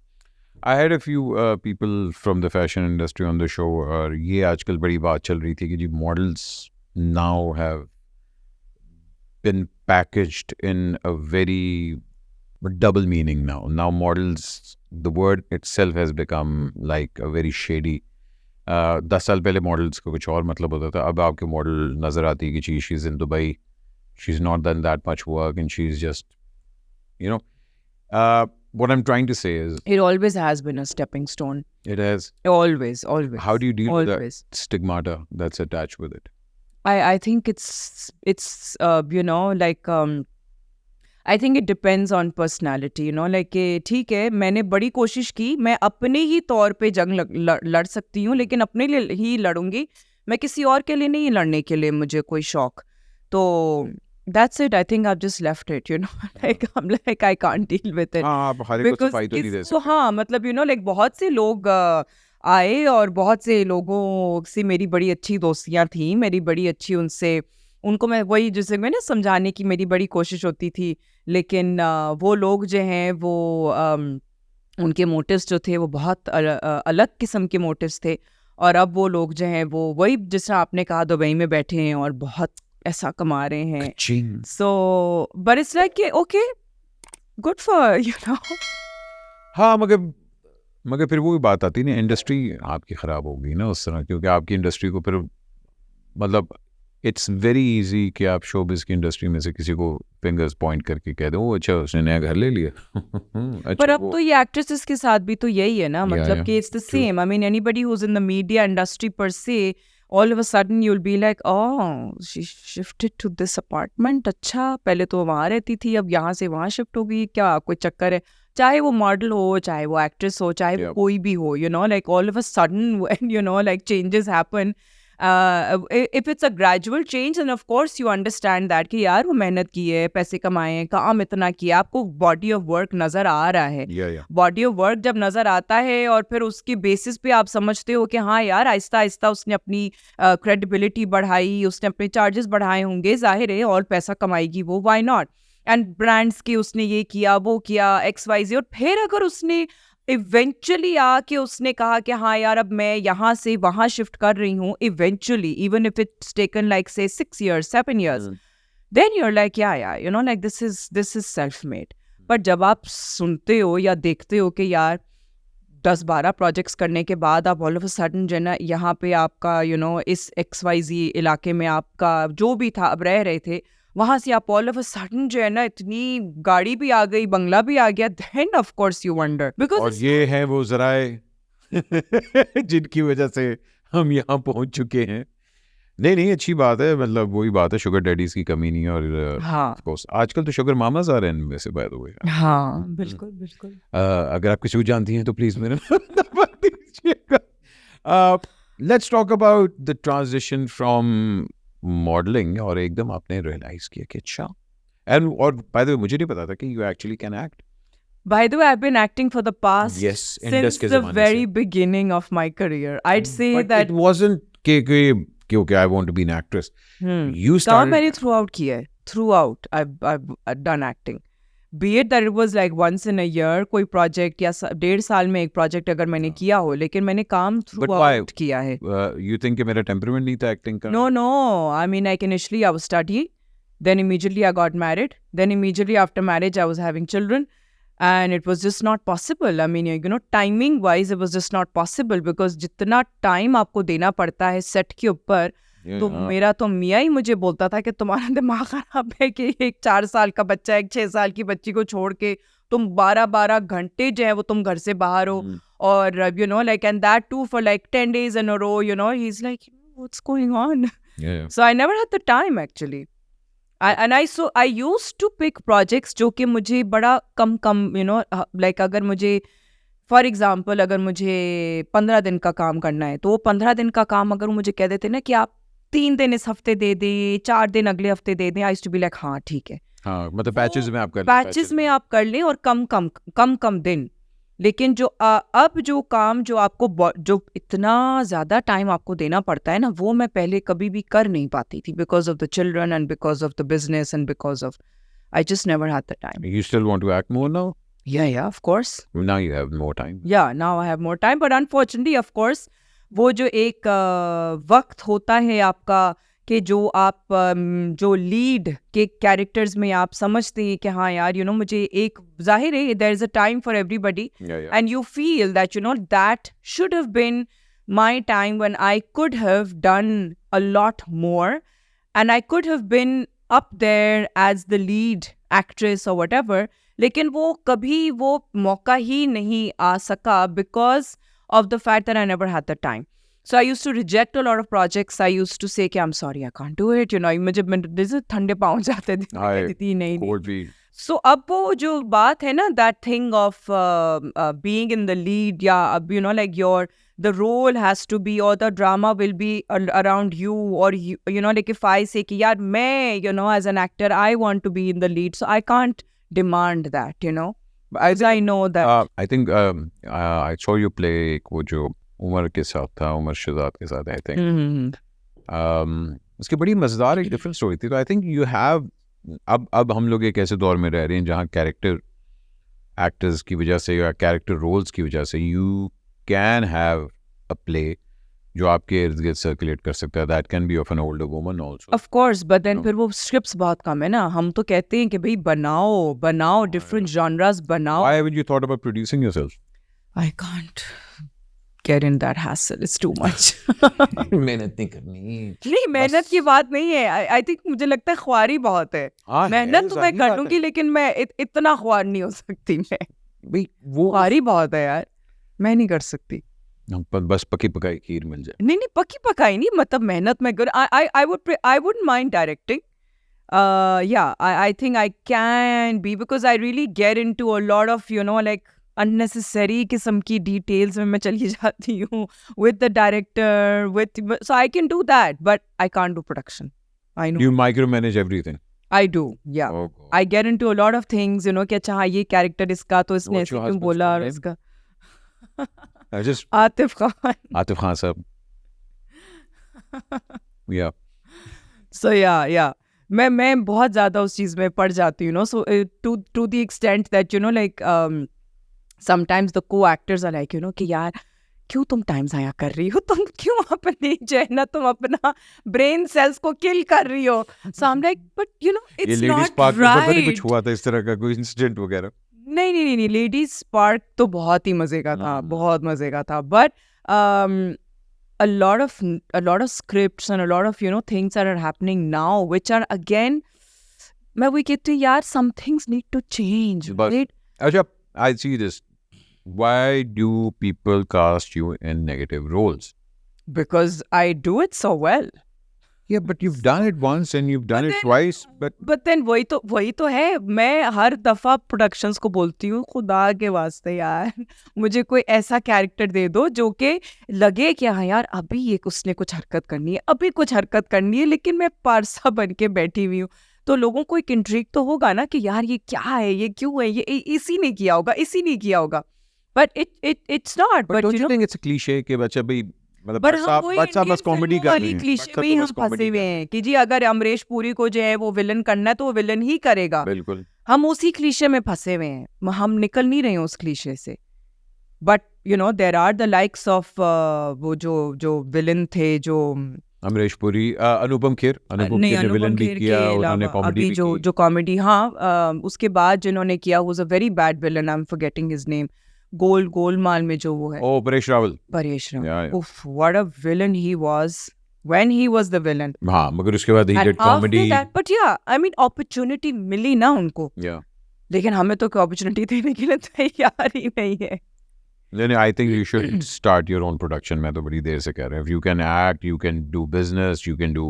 I had a few people from the fashion industry on the show, और ये आजकल बड़ी बात चल रही थी कि जी models now have been packaged in a very double meaning now. Now models, the word itself has become like a very shady. 10 साल पहले मॉडल्स का कुछ और मतलब होता था, अब आपके मॉडल नज़र आती है कि she is in Dubai, she is not done that much work and she is just what I'm trying to say is It always has been a stepping stone. it has. Always. How do you deal with Always. the stigmata that's attached with it? I think it's like I think it depends on personality, like ठीक है, मैंने बड़ी कोशिश की, मैं अपने ही तौर पे जंग लड़ सकती हूँ, लेकिन अपने लिए ही लड़ूंगी, मैं किसी और के लिए नहीं लड़ने के लिए मुझे कोई शौक। तो that's it. I think I've just left it, like I'm like I can't deal with it. हाँ, आप हर एक को सफाई तो नहीं दे तो सकते। हाँ, मतलब like बहुत से लोग आए और बहुत से लोगों से मेरी बड़ी अच्छी दोस्तियाँ थी, मेरी बड़ी अच्छी उनको मैं वही जैसे मैं ना समझाने की मेरी बड़ी कोशिश होती थी, लेकिन वो लोग जो हैं वो उनके मोटिव्स जो थे वो बहुत अलग किस्म के मोटिव्स थे। और अब वो लोग जो हैं वो वही जिस तरह आपने कहा दुबई में बैठे हैं और बहुत ऐसा कमा रहे हैं। So but it's like okay, good for हाँ, मगर फिर वो भी बात आती है ना, इंडस्ट्री आपकी ख़राब होगी ना उस तरह, क्योंकि आपकी इंडस्ट्री को फिर मतलब इट्स वेरी इजी कि आप शोबिज़ की इंडस्ट्री में से किसी को फिंगर्स पॉइंट करके कह दो अच्छा उसने नया घर ले लिया। अच्छा, पर अब तो ये एक्ट्रेसेस के साथ भी तो यही है ना, मतलब कि it's the same. I mean anybody who is in the media industry पर से, all of a sudden you'll be like, oh, she shifted to this apartment, अच्छा पहले तो वहाँ रहती थी, अब यहाँ से वहाँ शिफ्ट हो गई, क्या कोई चक्कर है? चाहे वो मॉडल हो, चाहे वो एक्ट्रेस हो, चाहे वो कोई भी हो, like all of a sudden when like changes happen, if it's a gradual change, and of course you understand that कि यार वो मेहनत की है, पैसे कमाए हैं, काम इतना किया, आपको बॉडी ऑफ वर्क नजर आ रहा है। बॉडी ऑफ वर्क जब नजर आता है और फिर उसके बेसिस पे आप समझते हो कि हाँ यार आहिस्ता आहिस्ता उसने अपनी क्रेडिबिलिटी बढ़ाई, उसने अपने चार्जेस बढ़ाए होंगे, जाहिर है और पैसा कमाएगी वो, व्हाई नॉट। एंड ब्रांड्स के उसने ये किया, वो किया, XYZ, और फिर अगर उसने इवेंचुअली आके उसने कहा कि हाँ यार अब मैं यहाँ से वहाँ शिफ्ट कर रही हूँ, eventually, even if it's taken like से 6 years 7 years, then you're like yeah, like this is self made। पर जब आप सुनते हो या देखते हो कि यार 10-12 प्रोजेक्ट्स करने के बाद आप ऑल ऑफ अ सडन जो है ना यहाँ पे आपका इस XYZ इलाके में आपका जो भी था अब रह रहे थे, वहाँ से आप ऑल ऑफ अ सडन जो है ना इतनी गाड़ी भी आ गई, बंगला भी आ गया, then of course you wonder और बिकॉज ये है वो जराए जिनकी वजह से हम यहाँ पहुंच चुके हैं। नहीं अच्छी बात है, मतलब वही बात है, शुगर डैडीज की कमी नहीं है। और हाँ of course, आजकल तो शुगर मामाज आ रहे हैं वैसे, बाय द वे। हाँ बिल्कुल बिल्कुल अगर आप किसी को जानती हैं तो प्लीज मेरे नंबर दीजिएगा। Let's talk about the transition from modelling, और एकदम आपने रियलाइज किया कि अच्छा, और बाय द वे मुझे नहीं पता था कि you actually can act. By the way, I've been acting for the past Yes, since Indus के the ज़माने very से। beginning of my career. I'd say But that it wasn't कि okay, I want to be an actress. You काम started मैंने throughout किया है. Throughout, I've done acting. Be it that it was like once in a year, कोई project या 1.5 साल में एक project अगर मैंने किया हो, लेकिन मैंने काम But why? throughout किया है. You think कि मेरा temperament नहीं था acting का? No. I mean, like initially I was studying, then immediately I got married, then immediately after marriage I was having children, and it was just not possible. I mean, timing wise it was just not possible because जितना time आपको देना पड़ता है set के ऊपर, तो मेरा तो मियाँ ही मुझे बोलता था कि तुम्हारा दिमाग खराब है कि एक 4 साल का बच्चा, एक 6 साल की बच्ची को छोड़ के तुम 12 घंटे जो है वो तुम घर से बाहर हो, और like, and that too for like 10 days in a row, he's like, what's going on? Yeah. So I never had the time actually. I used to pick projects जो कि मुझे बड़ा कम like अगर मुझे फॉर एग्जाम्पल अगर मुझे 15 दिन का काम करना है, तो वो 15 दिन का काम अगर वो मुझे कह देते ना कि आप 3 दिन इस हफ्ते दे दें, 4 दिन अगले हफ्ते दे दें, I used to be like हाँ ठीक है, हाँ, मतलब पैचेस में आप कर लें, पैचेस में आप कर लें और कम दिन। लेकिन जो अब जो काम जो आपको जो इतना ज़्यादा टाइम आपको देना पड़ता है ना, वो मैं पहले कभी भी कर नहीं पाती थी because of the children and because of the business and because of I just never had the time. You still want to act more now? Yeah, of course. Now you have more time. Yeah, now I have more time, but unfortunately, of course, वो जो एक वक्त होता है आपका कि जो आप जो लीड के कैरेक्टर्स में आप समझते हैं कि हाँ यार मुझे एक जाहिर है there is a time for everybody, and you feel that that should have been my time when I could have done a lot more and I could have been up there as the lead actress और whatever, लेकिन वो कभी वो मौका ही नहीं आ सका because of the fact that I never had the time. So I used to reject a lot of projects. I used to say कि I'm sorry, I can't do it. मुझे ठंडे पाँव जाते थे, नहीं। Cold feet. So अब वो जो बात है ना, that thing of being in the lead, yeah, like the role has to be, or the drama will be around you, or like if I say कि यार मैं as an actor I want to be in the lead, so I can't demand that, I know that. I think I saw you play वो जो उमर के साथ था, उमर शहजाद के साथ, I think. उसकी बड़ी मज़ेदार एक डिफरेंट स्टोरी थी। तो आई थिंक यू हैव, अब हम लोग एक ऐसे दौर में रह रहे हैं जहाँ कैरेक्टर एक्टर्स की वजह से या कैरेक्टर रोल्स की वजह से you can have a play जो आपके इर्द गिर्द सर्कुलेट कर सकता है, that can be of an older woman also. Of course, but then फिर वो स्क्रिप्ट्स बहुत कम है ना। हम तो कहते हैं कि भाई बनाओ डिफरेंट जॉनरास बनाओ। Why haven't you thought about producing yourself? I can't get in that hassle, it's too much. मेहनत नहीं करनी। नहीं, मेहनत की बात नहीं है। आई थिंक मुझे लगता है ख्वारी बहुत है। मेहनत तो मैं कर लूंगी लेकिन मैं इतना ख्वार नहीं हो सकती। मैं भाई वो ख्वारी बहुत है यार, मैं नहीं कर सकती। बस पकी पकाई खीर मिल जाए। नहीं पकी पकाई नहीं, मतलब मेहनत मैं कर। I wouldn't mind directing. Yeah, I think I can be because I really get into a lot of like unnecessary किस्म की details में मैं चली जाती हूँ with the director, so I can do that, but I can't do production. I know. You micromanage everything. I do, yeah. Oh, I get into a lot of things, कि अच्छा हाँ ये character इसका तो इसने ऐसे क्यों बोला और इसका आतिफ खान साहब। Yeah. So yeah. मैं बहुत ज़्यादा उस चीज़ में पड़ जाती हूँ, so to the extent that like sometimes the co-actors are like कि यार क्यों तुम टाइम ज़ाया कर रही हो, तुम क्यों अपने जो है ना तुम अपना ब्रेन सेल्स को किल कर रही हो। So I'm like, but it's not right. कुछ हुआ था इस तरह का कोई इंसिडेंट वगैरह? नहीं, लेडीज स्पार्क तो बहुत ही मजे का था, बहुत मजे का था, but a lot of scripts and a lot of things that are happening now which are again मैं वही कहती हूँ यार, some things need to change, But- right? Acha, I see this. Why do people cast you in negative roles? Because I do it so well. Yeah, but you've done it once and you've done But it then- twice. But But then वही तो है, मैं हर दफा productions को बोलती हूँ खुदा के वास्ते यार मुझे कोई ऐसा कैरेक्टर दे दो जो कि लगे कि हाँ यार अभी ये उसने कुछ हरकत करनी है, अभी कुछ हरकत करनी है, लेकिन मैं पारसा बन के बैठी हुई हूँ, तो लोगों को एक इंट्रिग तो होगा ना कि यार ये क्या है, ये क्यों है, ये इसी ने किया होगा, इसी ने किया होगा, but it's not. but don't you think it's a cliche कि बच्चा भाई मतलब पर बच्चा हम बस कॉमेडी कर रहे हैं, क्लीशे बच्चा में ही तो हम बस comedy फंसे हुए कर रहे हैं कि जी अगर अमरीश पुरी को जो है वो विलन करना है तो वो विलन ही करेगा, हैं। बिल्कुल हम उसी क्लीशे में फंसे हुए हैं, हम निकल नहीं रहे हैं उस क्लीशे से. But there are the likes of वो जो विलन थे, जो अमरीश पुरी, अनुपम खेर ने विलन भी खेर किया, के उन्होंने अलावा कॉमेडी अभी भी जो की. कॉमेडी, हाँ, उसके बाद जिन्होंने किया was a very bad villain, I am forgetting his name, Golmaal में जो वो है ओ परेश रावल. परेश रावल. Yeah, yeah. उफ, what a villain he was when he was the villain. हाँ, मगर उसके बाद he And did comedy. after that, but yeah, I mean, opportunity मिली ना उनको, Yeah. लेकिन हमें तो कोई opportunity देने के लिए तैयार ही नहीं है. Then I think you should start your own production. मैं तो बड़ी देर से कह रहा हूँ. If you can act, you can do business, you can do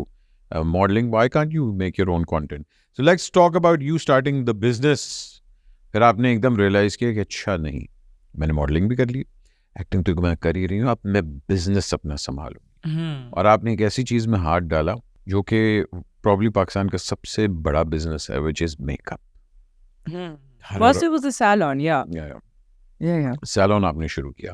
modeling. Why can't you make your own content? So let's talk about you starting the business. फिर आपने एकदम realize किया कि अच्छा नहीं, मैंने modeling भी कर ली, acting तो मैं कर ही रही हूँ, अब मैं business अपना संभालूँ. और आपने एक ऐसी चीज़ में हाथ डाला जो कि probably पाकिस्तान का सबसे बड़ा business है, which is makeup. First it was a salon, yeah. Yeah. Salon आपने शुरू किया.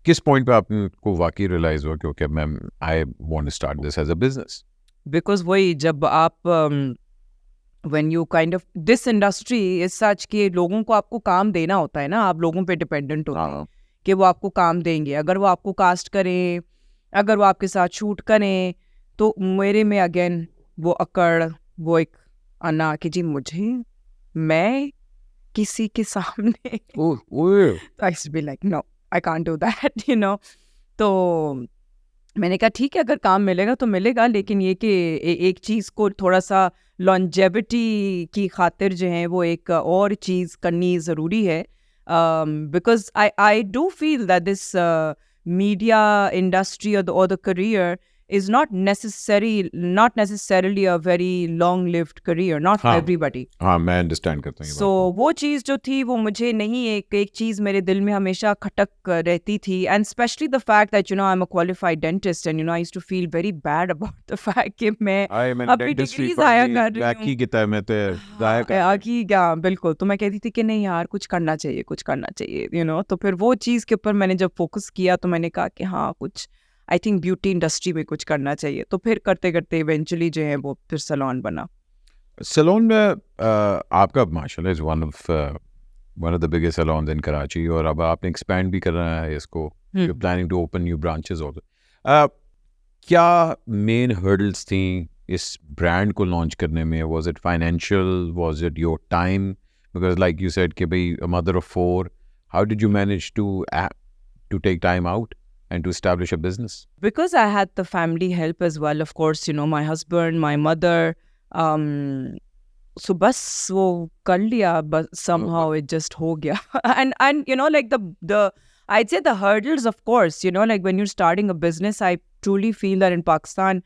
किस पॉइंट पे आपको वाकई रियलाइज हुआ कि ओके मैं I want to start this as a business? Because वही जब आप when you kind of this industry is such कि लोगों को आपको काम देना होता है ना, आप लोगों पे डिपेंडेंट होते हैं कि वो आपको काम देंगे, अगर वो आपको कास्ट करें, अगर वो आपके साथ शूट करें, तो मेरे में अगेन वो अकड़, वो एक आना कि जी मैं किसी के सामने I used to be like, no, I can't do that, तो मैंने कहा ठीक है, अगर काम मिलेगा तो मिलेगा, लेकिन ये कि एक चीज़ को थोड़ा सा लॉन्जेविटी की खातिर जो है वो एक और चीज़ करनी ज़रूरी है, because I do feel that this media industry or the career is not necessarily a very long-lived career, not for everybody. हाँ, मैं अंडरस्टैंड करता हूँ. So वो चीज़ जो थी वो मुझे नहीं, एक चीज़ मेरे दिल में हमेशा खटक रहती थी, and especially the fact that I'm a qualified dentist and I used to feel very bad about the fact कि मैं अपनी डिग्री ज़ाया कर रही हूँ. क्या बिल्कुल, तो मैं कहती थी कि नहीं यार कुछ करना चाहिए, तो फिर वो चीज़ के ऊपर मैंने जब फोकस किया तो मैंने कहा कि हाँ कुछ आई थिंक ब्यूटी इंडस्ट्री में कुछ करना चाहिए, तो फिर करते करते इवेंचुअली जो है वो फिर सैलून बना. सैलून में आपका माशाल्लाह is one of the biggest salons in Karachi, और अब आपने एक्सपैंड भी करना है इसको, you are planning to open new branches also. क्या मेन हर्डल्स थी इस ब्रांड को लॉन्च करने में? Was it financial, was it your time? Because like you said कि भाई a mother of 4, how did you manage to take time out and to establish a business? Because I had the family help as well, of course, my husband, my mother, so bas wo kar liya, but somehow it just ho gaya. and like the I'd say the hurdles, of course, like when you're starting a business, I truly feel that in Pakistan,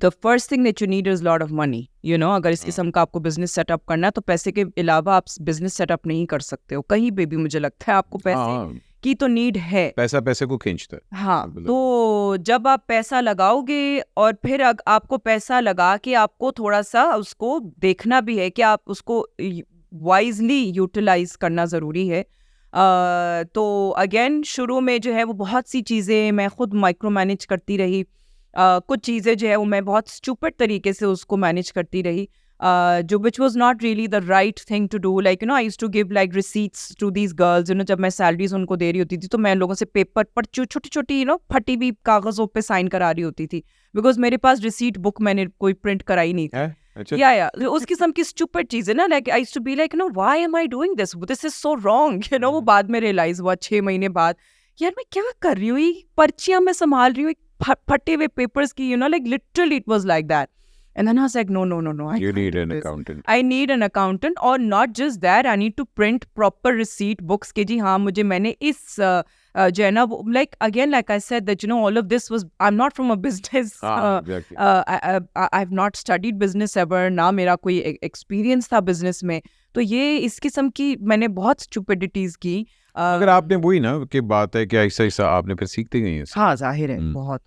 the first thing that you need is a lot of money. अगर इस किस्म का आपको business setup करना है तो पैसे के अलावा आप बिजनेस सेटअप नहीं कर सकते हो कहीं पे भी. मुझे लगता है आपको पैसे की तो नीड है, पैसा पैसे को खींचता है. हाँ, तो जब आप पैसा लगाओगे और फिर आपको पैसा लगा के आपको थोड़ा सा उसको देखना भी है कि आप उसको वाइजली यूटिलाइज करना ज़रूरी है. तो अगेन शुरू में जो है वो बहुत सी चीज़ें मैं खुद माइक्रो मैनेज करती रही, कुछ चीज़ें जो है वो मैं बहुत स्टूपिड तरीके से उसको मैनेज करती रही, जो which was not really the right thing to do. Like I used to give like receipts to these girls. जब मैं सैलरीज उनको दे रही होती थी तो मैं लोगों से पेपर पर छोटी छोटी फटी हुई कागज़ों पे साइन करा रही होती थी, बिकॉज मेरे पास रिसीट बुक मैंने कोई प्रिंट कराई नहीं थी. अच्छा या उस किस्म की स्टूपिड चीजें ना, like I used to be like no why am I doing this is so wrong, you know. वो बाद में रियलाइज हुआ 6 महीने बाद, यार मैं क्या कर रही हूँ, ये पर्चियां मैं संभाल रही हूँ फटे हुए पेपर्स की, you know, like literally it was like that. And then I was like, no, I you can't need do an this. accountant. I need an accountant, or not just that, I need to print proper receipt books के जी हाँ मुझे मैंने इस जो है ना, like again like I said that, you know, all of this was, I'm not from a business, Exactly. I've not studied business ever, ना मेरा कोई experience था business में, तो ये इस किस्म की मैंने बहुत stupidities की। अगर आपने वही ना कि बात है कि ऐसा ऐसा आपने फिर सीखते गई हैं। हाँ जाहिर है बहुत।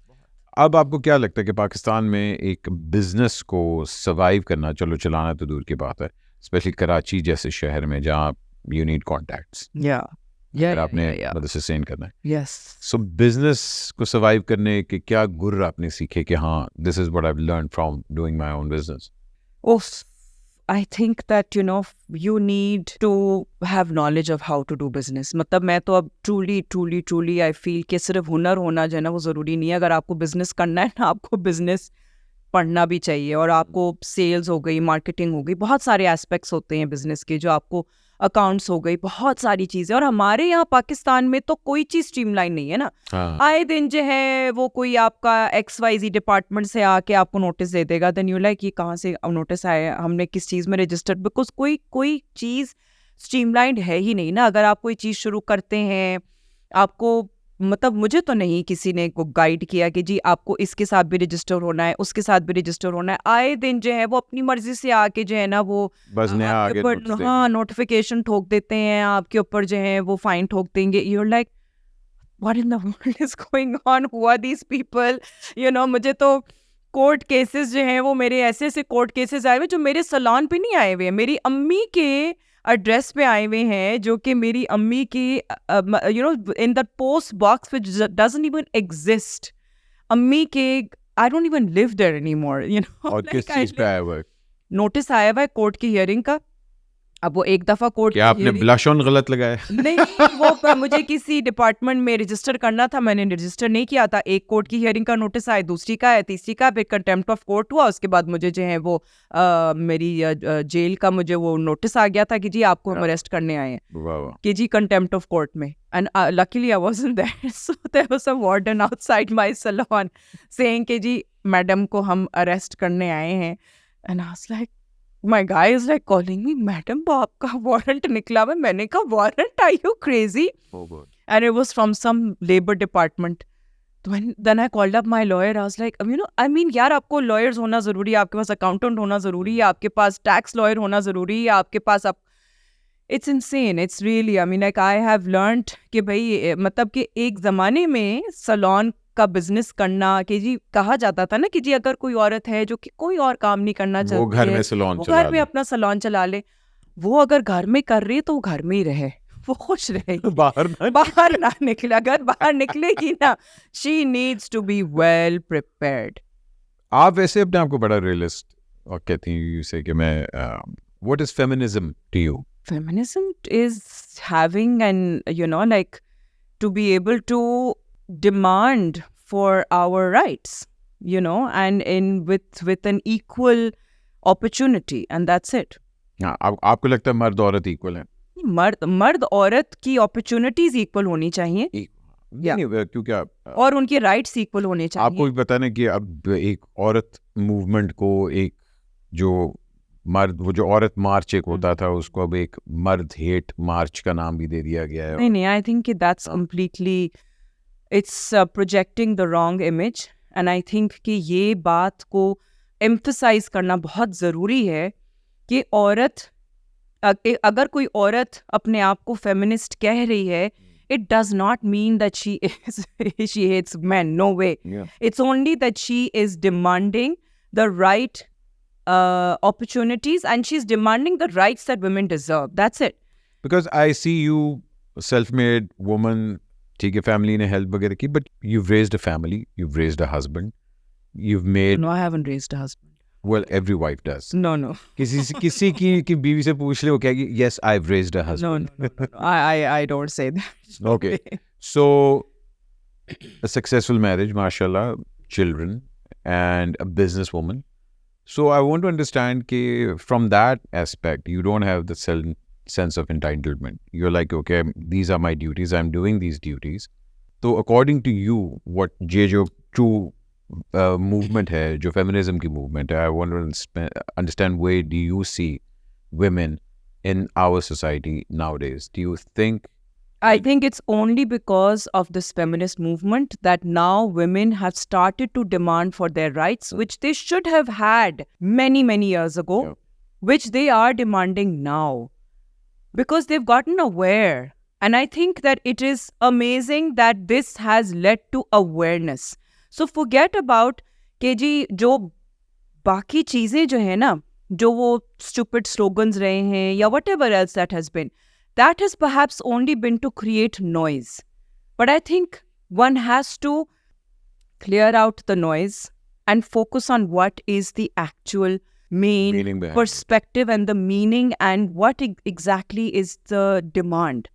अब आपको क्या लगता है कि पाकिस्तान में एक बिजनेस को सर्वाइव करना, चलो चलाना तो दूर की बात है, स्पेशली कराची जैसे शहर में जहाँ यू नीड कॉन्टैक्ट्स, अगर आपने मतलब सस्टेन करना है, यस, सो बिजनेस को सर्वाइव करने के क्या गुर आपने सीखे कि हाँ this is what I have learned from doing my own business? I think that, you know, you need to have knowledge of how to do business. मतलब मैं तो अब truly I feel कि सिर्फ हुनर होना जो है ना वो ज़रूरी नहीं है। अगर आपको बिजनेस करना है ना, आपको बिजनेस पढ़ना भी चाहिए, और आपको सेल्स हो गई, मार्केटिंग हो गई, बहुत सारे एस्पेक्ट्स होते हैं बिजनेस के, जो आपको अकाउंट्स हो गई, बहुत सारी चीज़ें। और हमारे यहाँ पाकिस्तान में तो कोई चीज़ स्ट्रीमलाइन नहीं है ना। आए दिन जो है वो कोई आपका XYZ डिपार्टमेंट से आके आपको नोटिस दे देगा, देन यू लाइक ये कहाँ से नोटिस आया, हमने किस चीज़ में रजिस्टर्ड, बिकॉज कोई चीज़ स्ट्रीमलाइंड है ही नहीं ना। अगर आप कोई चीज़ शुरू करते हैं, आपको मतलब मुझे तो नहीं किसी ने को गाइड किया कि जी आपको इसके साथ भी रजिस्टर होना है, उसके साथ भी रजिस्टर होना है। आए दिन जो है वो अपनी मर्जी से आके जो है ना वो बस नया आपके ऊपर हाँ नोटिफिकेशन ठोक देते हैं, आपके ऊपर जो है वो फाइन ठोक देंगे। You're like what in the world is going on, who are these people, you know. मुझे तो कोर्ट केसेस जो हैं वो मेरे ऐसे कोर्ट केसेस आए हुए जो मेरे सलान पे नहीं आए हुए हैं, मेरी अम्मी के एड्रेस पे आए हुए हैं, जो कि मेरी अम्मी की you know in the post box which doesn't even exist, अम्मी के, I don't even live there anymore, you know. और किस चीज पे आया हुआ है? नोटिस आया हुआ है कोर्ट की हियरिंग का। अब वो एक दफा कोर्ट, क्या आपने ब्लश ऑन गलत लगाया? नहीं, वो मुझे किसी डिपार्टमेंट में रजिस्टर करना था, मैंने रजिस्टर नहीं किया था। एक कोर्ट की हियरिंग का नोटिस आया, दूसरी का है, तीसरी का, फिर कंटेम्प्ट ऑफ कोर्ट हुआ, उसके बाद मुझे जो है वो मेरी जेल का मुझे वो नोटिस आ गया था कि जी आपको हम अरेस्ट करने आए हैं, कि जी कंटेम्प्ट ऑफ कोर्ट में। And luckily I wasn't there, so there was a warden outside my salon saying कि जी मैडम को हम अरेस्ट करने आए हैं। And I was like, my guy is like calling me, madam वो आपका वारंट निकला हुआ है। मैंने कहा warrant, are you crazy? And it was from some labor department. Then I called up my lawyer. I was like, you know, I mean यार आपको lawyers होना ज़रूरी है, आपके पास accountant होना ज़रूरी है, आपके पास tax lawyer होना ज़रूरी है, आपके पास it's insane, it's really, I mean like I have learned कि भाई मतलब कि एक ज़माने में सलोन का बिजनेस करना, कि जी कहा जाता था ना कि जी अगर कोई औरत है जो कि कोई और काम नहीं करना चाहती, वो घर में सलोन वो चला घर में अपना सलोन चला ले, वो अगर घर में कर रही है तो वो घर में ही रहे, वो खुश रहेगी, बाहर ना निकले। अगर बाहर निकलेगी ना, she needs to be well prepared. आप वैसे अपने आप को बड़ा रियलिस्ट और कहती हैं से कि मैं what is feminism to you? Feminism is having an, you know, like to be able to demand for our rights, you know, and with an equal opportunity, and that's it. आपको लगता है मर्द औरत इक्वल है? मर्द औरत की opportunities equal होनी चाहिए, क्योंकि और उनके rights equal होने चाहिए। आपको भी पता ना कि अब एक औरत मूवमेंट को एक जो मर्द, वो जो औरत मार्च एक होता था, उसको अब एक मर्द हेट मार्च का नाम भी दे दिया गया है। नहीं, I think that's completely, it's projecting the wrong image, and I think कि ये बात को emphasize करना बहुत ज़रूरी है कि औरत, अगर कोई औरत अपने आप को feminist कह रही है, it does not mean that she hates men, no way. It's only that she is demanding the right opportunities, and she's demanding the rights that women deserve. That's it. Because I see you self-made woman, ठीक है, family ने help वगैरह की, but you've raised a family, you've raised a husband, you've made. No, I haven't raised a husband. Well, every wife does. No. किसी की बीवी से पूछ ले, वो कहेगी yes, I've raised a husband. No. I don't say that. Okay. So a successful marriage, mashallah, children, and a businesswoman. So I want to understand कि from that aspect, you don't have the sense of entitlement. You're like, okay, these are my duties. I'm doing these duties. So according to you, what जो true movement है, जो feminism की movement है, I want to understand where do you see women in our society nowadays? Do you think? I think it's only because of this feminist movement that now women have started to demand for their rights, which they should have had many, many years ago, Yeah. which they are demanding now because they've gotten aware. And I think that it is amazing that this has led to awareness. So forget about कि जी जो बाकी चीज़ें जो है ना, जो वो stupid slogans रहे हैं या whatever else that has been, that has perhaps only been to create noise. But I think one has to clear out the noise and focus on what is the actual Meaning main behind it. perspective and the meaning and what exactly is the demand.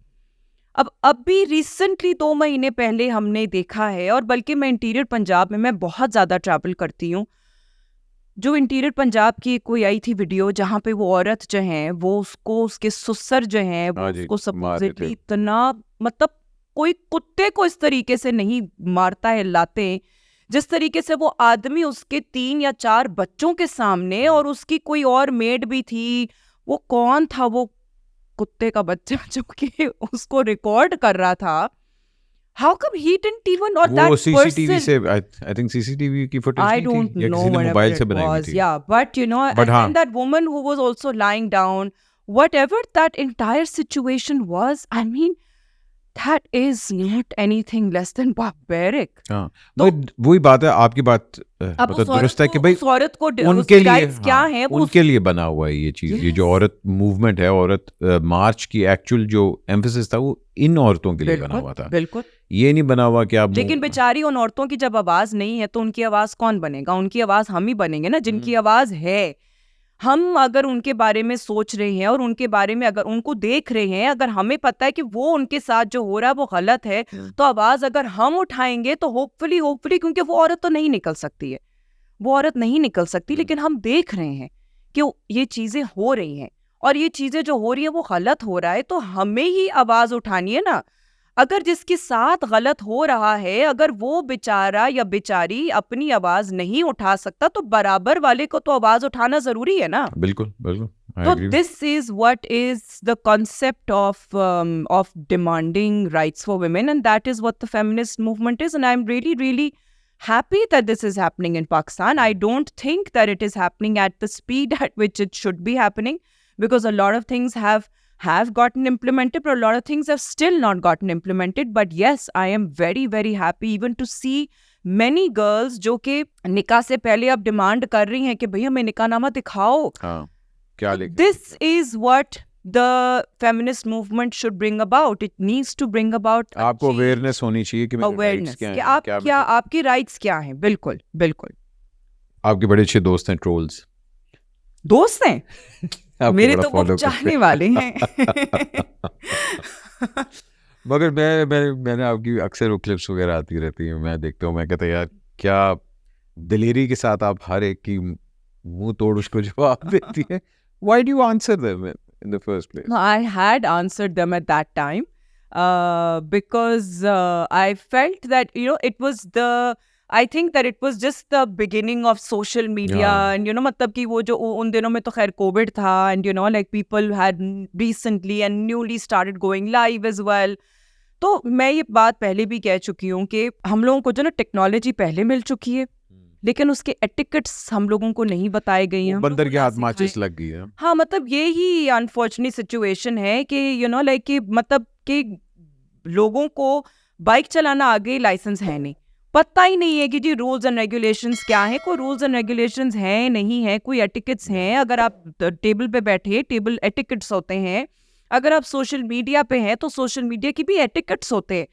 अब भी recently 2 महीने पहले हमने देखा है, और बल्कि मैं इंटीरियर पंजाब में मैं बहुत ज़्यादा ट्रैवल करती हूँ, जो इंटीरियर पंजाब की कोई आई थी वीडियो जहाँ पे वो औरत जो है वो उसको उसके ससुर जो हैं वो हाँ जी, उसको मार रहे थे। सपोजिटली इतना, मतलब कोई कुत्ते को इस तरीके से नहीं मारता है लाते जिस तरीके से वो आदमी उसके 3 या 4 बच्चों के सामने, और उसकी कोई और मेड भी थी, वो कौन था वो कुत्ते का बच्चा जो कि उसको रिकॉर्ड कर रहा था. How come he didn't even, or that वो CCTV person, से I think CCTV की footage I नहीं don't थी या know किसी ने whatever मोबाइल से it बनाई हुई was. थी. Yeah, but you know, But हाँ. and that woman who was also lying down, whatever that entire situation was, I mean, that is not anything less than barbaric. हाँ, तो- वही बात है, आपकी बात अब मतलब दुरुस्त है कि उस भाई औरत को उनके लिए rights क्या हाँ, है वो उनके लिए बना हुआ है ये चीज. ये जो Yes. औरत मूवमेंट है, औरत मार्च की एक्चुअल जो एम्फेसिस था वो इन औरतों के लिए बना हुआ था. बिल्कुल. ये नहीं बना हुआ कि आप लेकिन बेचारी उन औरतों की जब आवाज नहीं है तो उनकी आवाज कौन बनेगा? उनकी आवाज हम ही बनेंगे ना, जिनकी आवाज है. हम अगर उनके बारे में सोच रहे हैं और उनके बारे में अगर उनको देख रहे हैं, अगर हमें पता है कि वो उनके साथ जो हो रहा है वो गलत है, तो आवाज अगर हम उठाएंगे तो होपफुली क्योंकि वो औरत तो नहीं निकल सकती है, वो औरत नहीं निकल सकती, लेकिन हम देख रहे हैं कि ये चीजें हो रही हैं, और ये चीजें जो हो रही है वो गलत हो रहा है, तो हमें ही आवाज उठानी है ना. अगर जिसके साथ गलत हो रहा है, अगर वो बेचारा या बेचारी अपनी आवाज नहीं उठा सकता, तो बराबर वाले को तो आवाज उठाना जरूरी है ना. बिल्कुल बिल्कुल I So agree. this is what is the concept of demanding rights for women, and that is what the feminist movement is. And I'm really, really happy that this is happening in Pakistan. I don't think that it is happening at the speed at which it should be happening, because a lot of things have gotten implemented, but a lot of things have still not gotten implemented. But yes, I am very, very happy even to see many girls जो कि निकाह से पहले अब demand कर रही हैं कि भई हमें निकाहनामा दिखाओ. हाँ, क्या लिखा? This is what the feminist movement should bring about. It needs to bring about a आपको change, अवेयरनेस होनी चाहिए कि मेरे awareness rights क्या कि हैं, आप क्या क्या आपकी राइट्स क्या हैं. बिल्कुल बिल्कुल. आपके बड़े अच्छे दोस्त हैं ट्रोल्स, दोस्त हैं मेरे, तो वो चाहने वाले हैं. मगर मैंने आपकी अक्सर वो क्लिप्स वगैरह आती रहती है, मैं देखता हूँ, मैं कहता यार क्या दिलेरी के साथ आप हर एक की मुंह तोड़ उसको जवाब देती है. Why do you answer them in the first place? No, I had answered them at that time because I felt that, I think that it was just the beginning of social media. Yeah. And मतलब कि वो जो उन दिनों में तो खैर Covid था, and like people had recently and newly started going live as well. तो मैं ये बात पहले भी कह चुकी हूँ कि हम लोगों को जो ना टेक्नोलॉजी पहले मिल चुकी है, लेकिन उसके एटिकेट्स हम लोगों को नहीं बताए गए हैं. बंदर के हाथ माचिस लग गई है. हाँ, मतलब ये ही अनफॉर्चुनेट सिचुएशन है कि लाइक कि मतलब कि लोगों को बाइक चलाना आगे लाइसेंस है नहीं, पता ही नहीं है कि जी रूल्स एंड रेगुलेशंस क्या हैं. कोई रूल्स एंड रेगुलेशंस हैं नहीं है, कोई एटिकेट्स हैं. अगर आप टेबल पे बैठे, टेबल एटिकेट्स होते हैं. अगर आप सोशल मीडिया पे हैं तो सोशल मीडिया की भी एटिकेट्स होते हैं.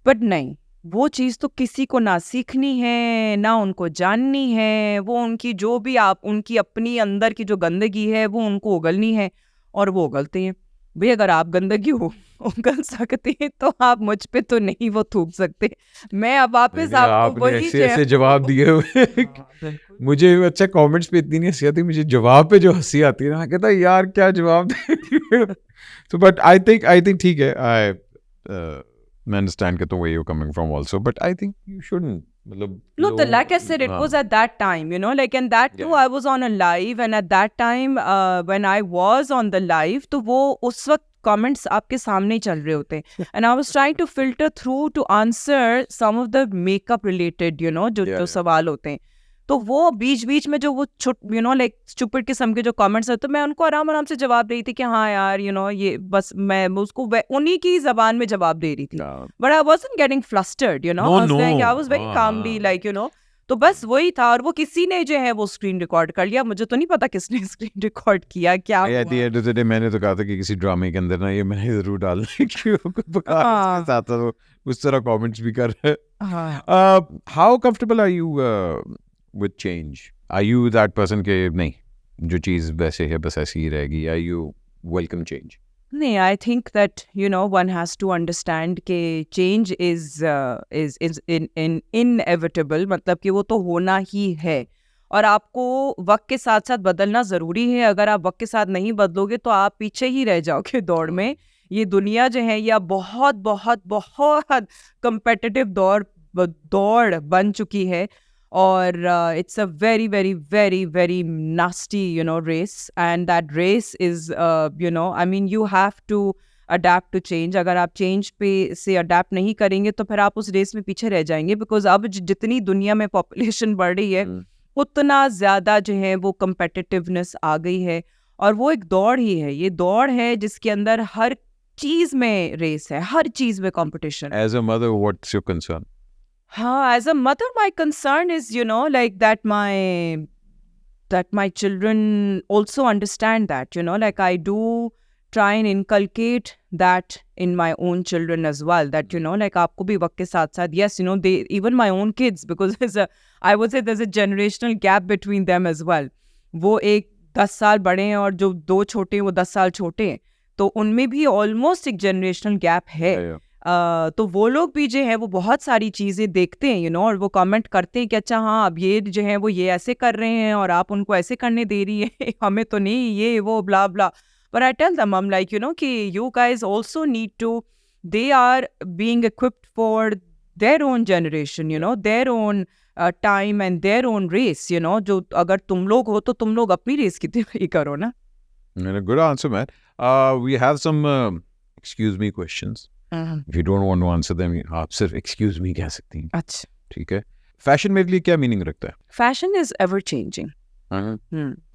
बट नहीं, वो चीज़ तो किसी को ना सीखनी है ना उनको जाननी है. वो उनकी जो भी उनकी अपनी अंदर की जो गंदगी है वो उनको उगलनी है, और वो उगलते हैं. भाई अगर आप गंदगी हो उगल सकते हैं तो आप मुझ पे तो नहीं वो थूक सकते। मैं अब वापस नहीं, आपको आपने वही ऐसे ऐसे जवाब दिए हुए मुझे अच्छा कमेंट्स पे इतनी नहीं हंसी आती, मुझे जवाब पे जो हंसी आती है ना, कहता है यार क्या जवाब दे। तो बट आई थिंक ठीक है, मैं अंडरस्टैंड करता हूँ where you're coming from also, but I think you shouldn't, मतलब No, लोग like I said, it was at that time, you know, like, and that too, Yeah. I was on a live, and at that time, when I was on the live, तो वो उस वक्त comments आपके सामने ही चल रहे होते हैं, and I was trying to filter through to answer some of the makeup related, you know, जो Yeah, जो yeah. सवाल होते हैं, तो वो बीच बीच में जो वो यू नो लाइक स्टूपिड किस्म के जो कमेंट्स हैं, तो मैं उनको आराम आराम से जवाब दे रही थी कि हाँ यार यू नो ये बस मैं उसको उन्हीं की जबान में जवाब दे रही थी, Yeah. But I wasn't getting flustered, you know, No, I no. Was very calmly, like you know. तो बस वही था, और वो किसी ने जो है वो स्क्रीन रिकॉर्ड कर लिया, मुझे तो नहीं पता किसने स्क्रीन रिकॉर्ड किया क्या एट द हुआ। एंड ऑफ द डे मैंने तो कहा था कि किसी ड्रामे के अंदर ना ये मैंने जरूर डालना है कि वो बुखार हाँ। के साथ साथ वो उस तरह कमेंट्स भी कर रहे हैं। हाँ। How comfortable are you with change? Are you that person के नहीं जो चीज़ वैसे है बस ऐसी ही रहेगी? Are you welcome change? नहीं, I think that you know one has to understand के चेंज इज इनएविटेबल, मतलब कि वो तो होना ही है, और आपको वक्त के साथ साथ बदलना ज़रूरी है। अगर आप वक्त के साथ नहीं बदलोगे तो आप पीछे ही रह जाओगे दौड़ में। ये दुनिया जो है यह बहुत बहुत बहुत कंपेटिटिव दौड़ बन चुकी है, और it's a very very very very nasty, you know, race, and that race is you know, I mean, you have to adapt to change. अगर आप चेंज पे से अडेप्ट नहीं करेंगे तो फिर आप उस रेस में पीछे रह जाएंगे, बिकॉज अब जितनी दुनिया में पॉपुलेशन बढ़ रही है उतना ज़्यादा जो है वो competitiveness आ गई है, और वो एक दौड़ ही है, ये दौड़ है जिसके अंदर हर चीज़ में रेस है, हर चीज़ में कंपटीशन है। As a mother what's your concern? As a mother, my concern is, you know, like that my children also understand that, you know, like I do try and inculcate that in my own children as well, that, you know, like aapko bhi waqt ke saath saath, yes, you know, they, even my own kids, because I would say there's a generational gap between them as well. वो एक 10 साल बड़े हैं और जो 2 छोटे हैं वो 10 साल छोटे हैं, तो उनमें भी ऑलमोस्ट एक जनरेशनल गैप है। तो वो लोग भी जो है वो बहुत सारी चीज़ें देखते हैं, यू नो, और वो कमेंट करते हैं कि अच्छा हाँ अब ये जो है वो ये ऐसे कर रहे हैं और आप उनको ऐसे करने दे रही है हमें तो नहीं, ये वो ब्ला ब्ला। But I tell them, I'm like, you know, कि you guys also need to, they are being equipped for their own generation, you know, their own time and their own race, you know, जो अगर तुम लोग हो तो तुम लोग अपनी रेस की तैयारी करो ना। Good answer, man. We have some excuse me questions. If you don't want to answer them, आप सिर्फ excuse me कह सकती हैं। अच्छा। ठीक है। फैशन मेरे लिए क्या मीनिंग रखता है? Fashion is ever changing.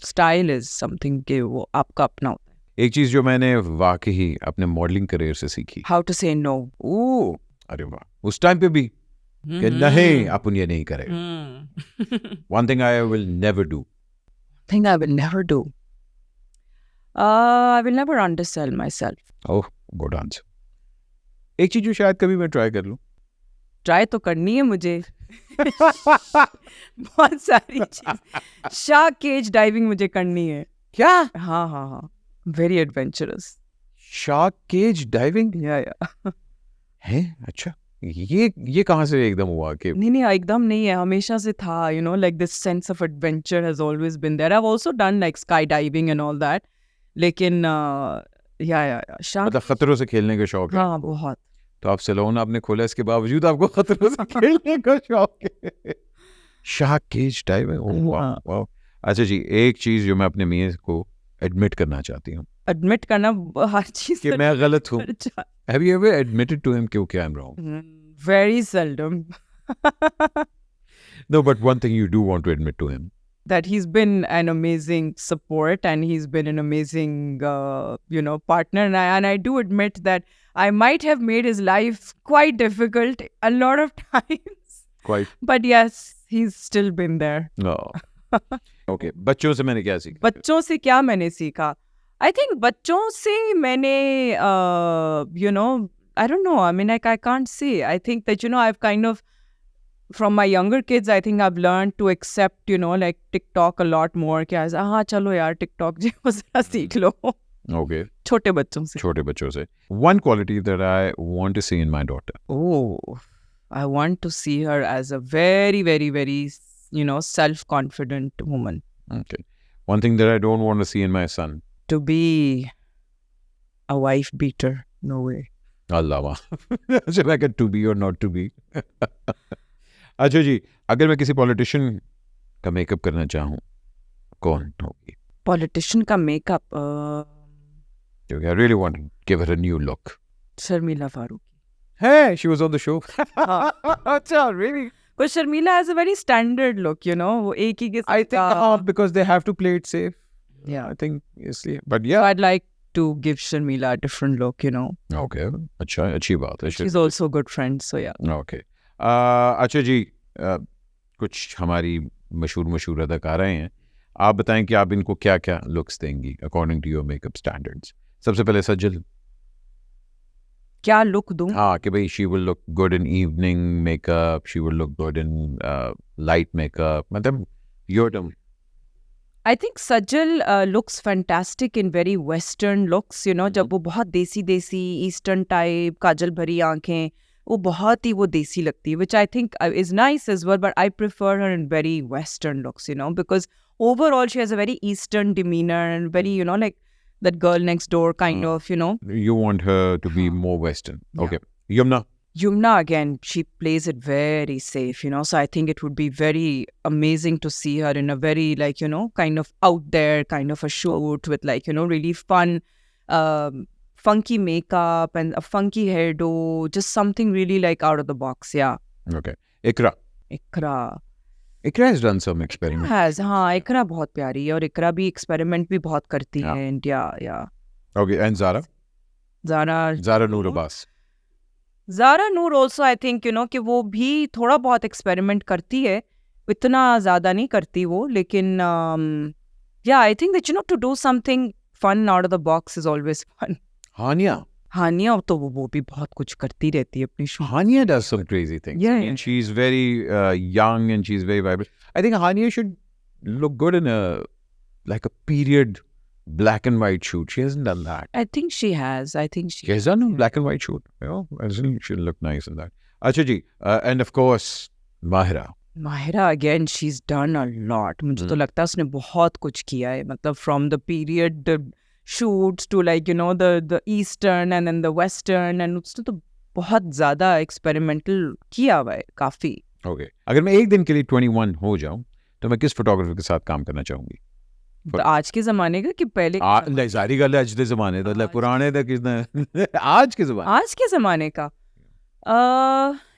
Style is something कि वो आपका अपना होता है। एक चीज जो मैंने वाकई अपने मॉडलिंग करियर से सीखी। How to say no. ओह, अरे वाह, उस टाइम पे भी कि नहीं अपन ये नहीं करेगा। One thing I will never do. Thing I will never do. I will never undersell myself. Oh, good answer. एक चीज जो शायद कभी मैं ट्राई कर लूं। ट्राई तो करनी है मुझे बहुत सारी चीज। शार्क केज डाइविंग मुझे करनी है। क्या? हाँ हाँ हाँ, very adventurous. Shark cage diving या है? अच्छा, ये कहाँ से एकदम हुआ कि? नहीं एकदम नहीं है, हमेशा से था, you know, like this sense of adventure has always been there. I have also done like sky diving and all that, लेकिन या शार्क, मतलब खतरों से खेलने का शौक है। हाँ बहुत। तो आप सैलून आपने खोला, इसके बावजूद आपको खतरों से खेलने का शौक है। शार्क केज डाइविंग, ओह वाह वाह। अच्छा जी, एक चीज जो मैं अपने मियां को एडमिट करना चाहती हूँ। एडमिट करना हर चीज कि मैं गलत हूँ। Have you ever admitted to him कि okay, I'm wrong? Very seldom. No, but one thing you do want to admit to him. That he's been an amazing support and he's been an amazing, you know, partner. And I do admit that I might have made his life quite difficult a lot of times. Quite. But yes, he's still been there. No. Okay. बच्चों से मैंने क्या सीखा? बच्चों से क्या मैंने सीखा? I think बच्चों से मैंने, you know, I don't know. I mean, like, I can't say. I think that, you know, I've kind of, from my younger kids, I think I've learned to accept, you know, like TikTok a lot more. कि हाँ चलो यार TikTok जो जरा सीख लो। Okay. छोटे बच्चों से. छोटे बच्चों से. One quality that I want to see in my daughter. Oh, I want to see her as a very, very, very, self-confident woman. Okay. One thing that I don't want to see in my son. To be a wife beater. No way. Allah. Should I get to be or not to be? अच्छा जी, अगर मैं किसी politician का makeup करना चाहूँ, कौन होगी? Politician का makeup. क्योंकि I really want to give her a new look. Sharmila Farooqui. Hey, she was on the show. हाँ. अच्छा, really? But Sharmila has a very standard look, वो एक ही I think because they have to play it safe. Yeah. I think इसलिए. But So yeah. I'd like to give Sharmila a different look, Okay. अच्छा, अच्छी बात है. She's also a good friend, so yeah. Okay. अच्छा जी, कुछ हमारी मशहूर अदाकाराएं हैं. आप बताएं कि आप इनको क्या-क्या लुक्स देंगी according to your makeup standards. सबसे पहले सज्जल. क्या look दूं? हाँ, कि भाई she will look good in evening makeup, she will look good in light makeup. मतलब your term. I think Sajal looks fantastic in very Western looks, जब वो बहुत देसी Eastern type, काजल भरी आंखें, वो बहुत ही वो देसी लगती है, which I think is nice as well, but I prefer her in very Western looks, because overall she has a very Eastern demeanor and very, like that girl next door kind of, You want her to be more Western. Yeah. Okay. Yumna. Yumna, again, she plays it very safe, so I think it would be very amazing to see her in a very, kind of out there kind of a shoot with, really fun, funky makeup and a funky hairdo, just something really, out of the box, yeah. Okay. Ikra. Ikra has done some experiments. हाँ, Ikra बहुत प्यारी है और Ikra भी experiment भी बहुत करती है, and yeah. Okay, and Zara? Zara Noor Abbas. Zara Noor also, I think, कि वो भी थोड़ा बहुत experiment करती है, इतना ज़्यादा नहीं करती वो, लेकिन yeah, I think that, to do something fun out of the box is always fun. Hania तो वो भी बहुत कुछ करती रहती है अपनी show. Hania does some crazy things. Yeah, And she's very young and she's very vibrant. I think Hania should look good in a period black and white shoot. She hasn't done that. I think she has. She has done a black and white shoot. I think she'll look nice in that. Acha ji, and of course, Mahira. Mahira, again, she's done a lot. मुझे तो लगता है उसने बहुत कुछ किया है. मतलब from the period shoots to the Eastern and then the Western, and उसने तो बहुत ज़्यादा experimental किया हुआ है काफ़ी. Okay. अगर मैं एक दिन के लिए 21 हो जाऊं तो मैं किस फोटोग्राफर के साथ काम करना चाहूंगी? आज के ज़माने का कि पहले? सारी गल आज के ज़माने दा, पुराने दा किसने? आज के ज़माने का.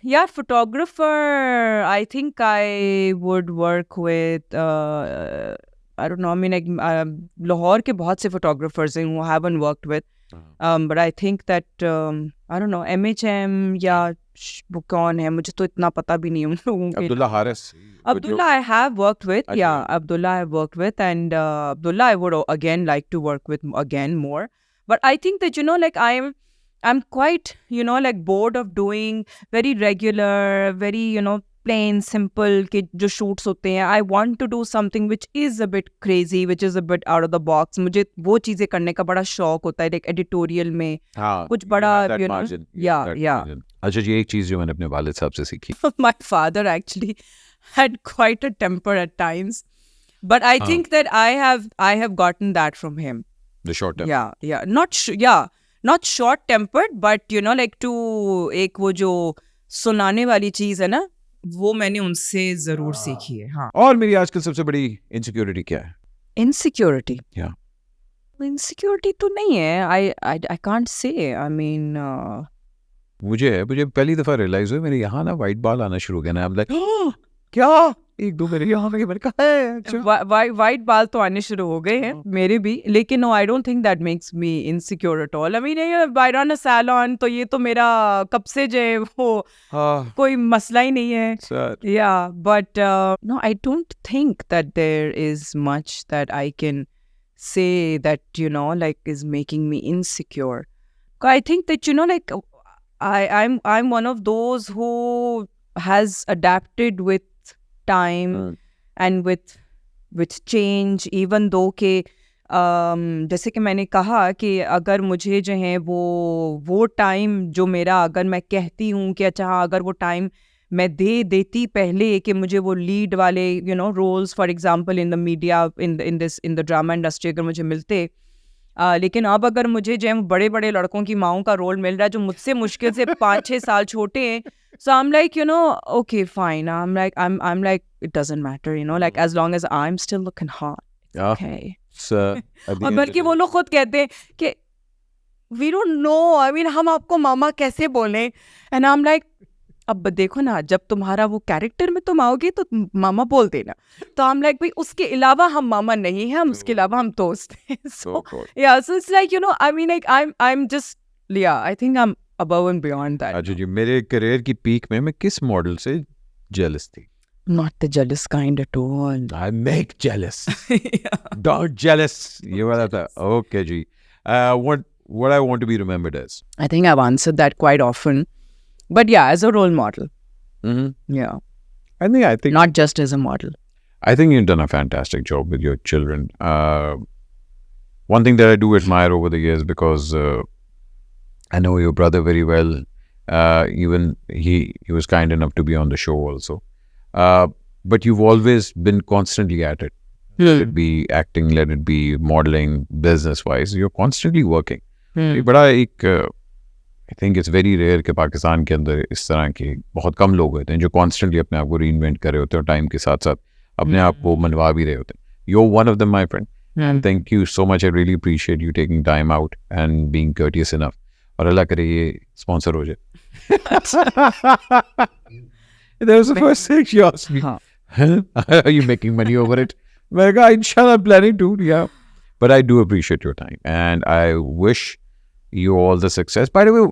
Yeah, photographer, I think I would work with, I don't know, I mean, Lahore के बहुत से photographers हैं who I haven't worked with. But I think that, I don't know, MHM या वो कौन है, मुझे तो इतना पता भी नहीं है उन लोगों के. Abdullah Haris. Abdullah I have worked with, yeah, Abdullah I have worked with, and Abdullah I would again like to work with again more. But I think that, I'm quite, bored of doing very regular, very, plain, simple के जो shoots होते हैं. I want to do something which is a bit crazy, which is a bit out of the box. मुझे वो चीज़ें करने का बड़ा शौक होता है, like editorial में कुछ बड़ा, yeah. अच्छा जी, एक चीज़ जो मैंने अपने वालिद साहब से सीखी. My father actually had quite a temper at times, but I think that I have gotten that from him. The short temper. Yeah, not short tempered, but to एक वो जो सुनाने वाली चीज़ है ना, वो मैंने उनसे जरूर सीखी है. हाँ. और मेरी आजकल सबसे बड़ी इनसिक्योरिटी क्या है? Insecurity. Yeah. Insecurity तो नहीं है. I can't say. I mean. मुझे पहली दफा रियलाइज हुआ मेरे यहाँ ना वाइट बाल आना शुरू हो गया ना. I'm like, क्या? एक दो मेरे यहाँ में कहा है. वाइट बाल तो आने शुरू हो गए हैं मेरे भी, लेकिन no, I don't think that makes me insecure at all. I mean, I run a salon, तो ये तो मेरा कब से जो है वो कोई मसला ही नहीं है. Yeah, but no, I don't think that there is much that I can say that is making me insecure. I think that I'm one of those who has adapted with time and with change, even though जैसे कि मैंने कहा कि अगर मुझे जो है वो टाइम जो मेरा, अगर मैं कहती हूँ कि अच्छा हाँ, अगर वो टाइम मैं दे देती पहले कि मुझे वो लीड वाले roles for example in the media, in the drama industry अगर मुझे मिलते, लेकिन अब अगर मुझे जो है वो बड़े बड़े लड़कों की माओं का रोल मिल रहा है जो मुझसे मुश्किल से 5-6 साल छोटे हैं, so I'm like, okay, fine. I'm like, it doesn't matter, like as long as I'm still looking hot, it's Ah, okay. So, at the और end of बल्कि the वो लोग खुद कहते हैं कि we don't know, I mean हम आपको मामा कैसे बोलें, and I'm like, अब देखो ना, जब तुम्हारा वो कैरेक्टर में तुम आओगे तो मामा बोल देना. तो I'm like, भाई उसके अलावा हम मामा नहीं हैं, हम उसके अलावा हम दोस्त हैं. So God. yeah, so it's like, I mean like I'm just, yeah, I think I'm above and beyond that. अच्छा जी, मेरे करियर की पीक में मैं किस मॉडल से जेलस थी? Not the jealous kind at all. I make jealous. Yeah. Don't jealous. ये वाला था. Okay ji. What I want to be remembered as. I think I've answered that quite often. But yeah, as a role model. Mm-hmm. Yeah. I think Not just as a model. I think you've done a fantastic job with your children. One thing that I do admire over the years, because I know your brother very well. Even he was kind enough to be on the show also. But you've always been constantly at it. Let it be acting, let it be modeling, business-wise. You're constantly working. ये बड़ा एक I think it's very rare कि पाकिस्तान के अंदर इस तरह के बहुत कम लोग होते हैं जो कॉन्स्टेंटली अपने आप को रीइन्वेंट कर रहे होते हैं और टाइम के साथ साथ अपने आप को मनवा भी रहे होते हैं. You're one of them, my friend. Thank you so much. I really appreciate you taking time out and being courteous enough. और अल्लाह करे ये स्पॉन्सर हो जाए. That was the first thing she asked me. Are you making money over it? मैंने कहा inshallah I'm planning to, yeah. But I do appreciate your time and I wish you all the success. By the way,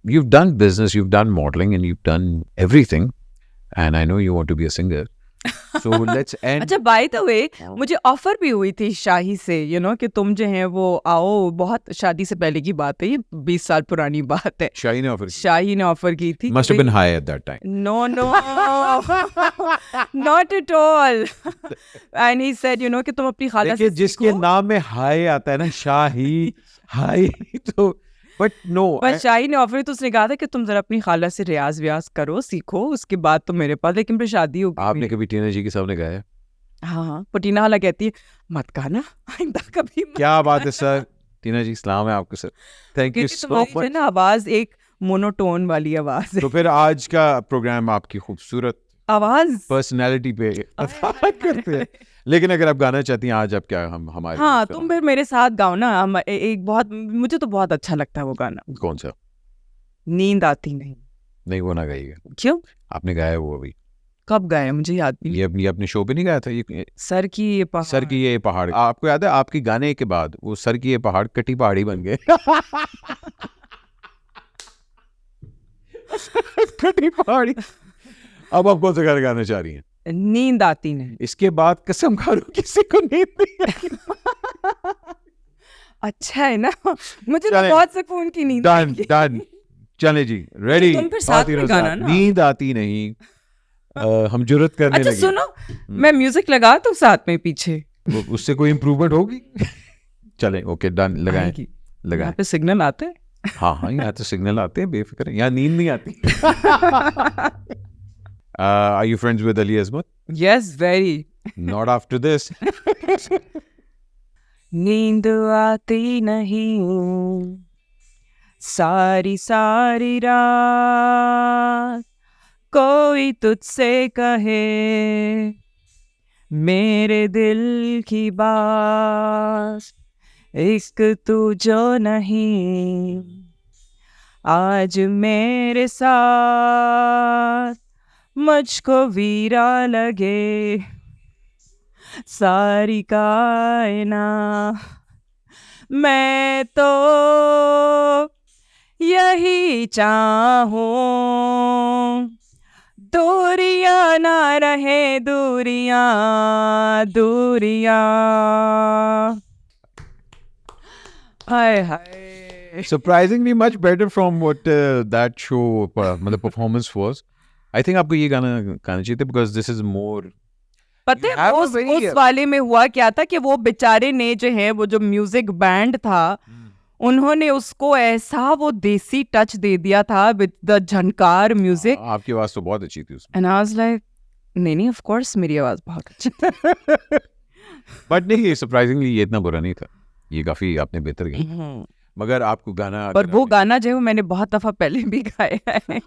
you've done business, you've done modeling, and you've done everything. And I know you want to be a singer. So let's end. अच्छा, by the way मुझे offer भी हुई थी शाही से, कि तुम जो है वो आओ. बहुत शादी से पहले की बात है, ये 20 साल पुरानी बात है. Shahi ne offer. शाही ने ऑफर की थी. Must have been high at that time. No, not at all. And he said, कि तुम अपनी खाला से देखिए जिसके सीखो. नाम में हाई आता है ना, शाही हाई, तो बट नो. पर शाही ने ऑफर तो उसने कहा था कि तुम जरा अपनी खाला से रियाज व्याज करो, सीखो, उसके बाद तो मेरे पास. लेकिन फिर शादी हो गई. आपने कभी टीना जी के सामने गाया? हाँ, पटीना हाला कहती है मत गाना आइंदा कभी मत. क्या बात है सर. टीना जी सलाम है आपको सर. थैंक यू क्योंकि सो तुम्हारी जो है मच. ना आवाज एक मोनोटोन वाली आवाज है. तो फिर आज का प्रोग्राम आपकी खूबसूरत आवाज पर्सनालिटी पे करते हैं. लेकिन अगर आप गाना चाहती हैं आज, आप क्या हम हमारे हाँ, तुम फिर मेरे साथ गाओ ना. एक बहुत, मुझे तो बहुत अच्छा लगता है वो गाना. कौन सा? नींद आती नहीं. नहीं, वो ना गाइएगा. क्यों? आपने गाया है वो अभी. कब गाया मुझे याद नहीं. ये अपने शो पे नहीं गाया था ये? सर की ये पहाड़. सर की ये पहाड़. आपको याद है आपकी गाने के बाद वो सर की ये पहाड़ कटी पहाड़ी बन गए. कटी पहाड़ी. अब आप कौन सा गाना गाना चाह रही हैं? नींद आती नहीं. इसके बाद कसम खा रहा हूं किसी को नींद नहीं आई. अच्छा है ना. मुझे तो चलें. बहुत सुकून की नींद डन आई है. डन. चले जी, रेडी. तुम फिर साथ में गाना ना. नींद आती नहीं. हम जुर्रत करने अच्छा लगे. सुनो, मैं म्यूजिक लगा तो साथ में पीछे उससे कोई इम्प्रूवमेंट होगी? चलें, ओके डन. लगाएं आएगी. लगाएं. यहाँ पे सिग्नल आते हैं. हाँ हाँ, यहाँ तो सिग्नल आते हैं, बेफिक्र हैं. यहाँ नींद नहीं आती. Are you friends with Ali Azmat? Yes, very. Not after this. नींद आती नहीं सारी सारी रात, कोई तुझसे कहे मेरे दिल की बात, इश्क तू जो नहीं आज मेरे साथ, मुझको वीरा लगे सारी कायनात, मैं तो यही चाहूं दूरियां ना रहे, दूरियां दूरियां. हाय हाय. Surprisingly much better from what that show, the performance was. I think आपको ये गाना गाना चाहिए था, because this is more पता You है have a उस very- वाले में हुआ क्या था कि वो बेचारे ने जो है वो जो म्यूजिक बैंड था उन्होंने उसको ऐसा वो देसी टच दे दिया था विद द झनकार म्यूजिक आपकी आवाज तो बहुत अच्छी थी उसमें एंड आई वाज लाइक नहीं ऑफ कोर्स मेरी आवाज बहुत अच्छी थी। बट नहीं सरप्राइजिंगली ये इतना बुरा नहीं था, ये काफी आपने बेहतर किया। मगर आपको गाना पर वो गाना जो है वो मैंने बहुत दफा पहले भी गाया है।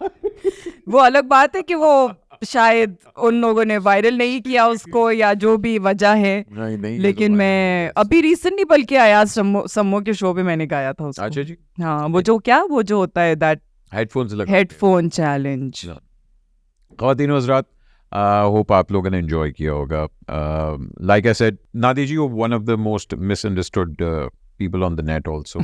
वो अलग बात है कि वो शायद उन लोगों ने वायरल नहीं किया उसको या जो भी वजह है, नहीं लेकिन मैं अभी रिसेंटली बल्कि आया सम्मो के शो पे मैंने गाया था उसको। अच्छा जी, हाँ वो जो होता है दैट हेडफोन्स लगा हेडफोन चैलेंज। ख़वातीन हज़रात, होप आप लोगों ने एंजॉय किया होगा। Like I said, Nadia ji, one of the most misunderstood people on the net also,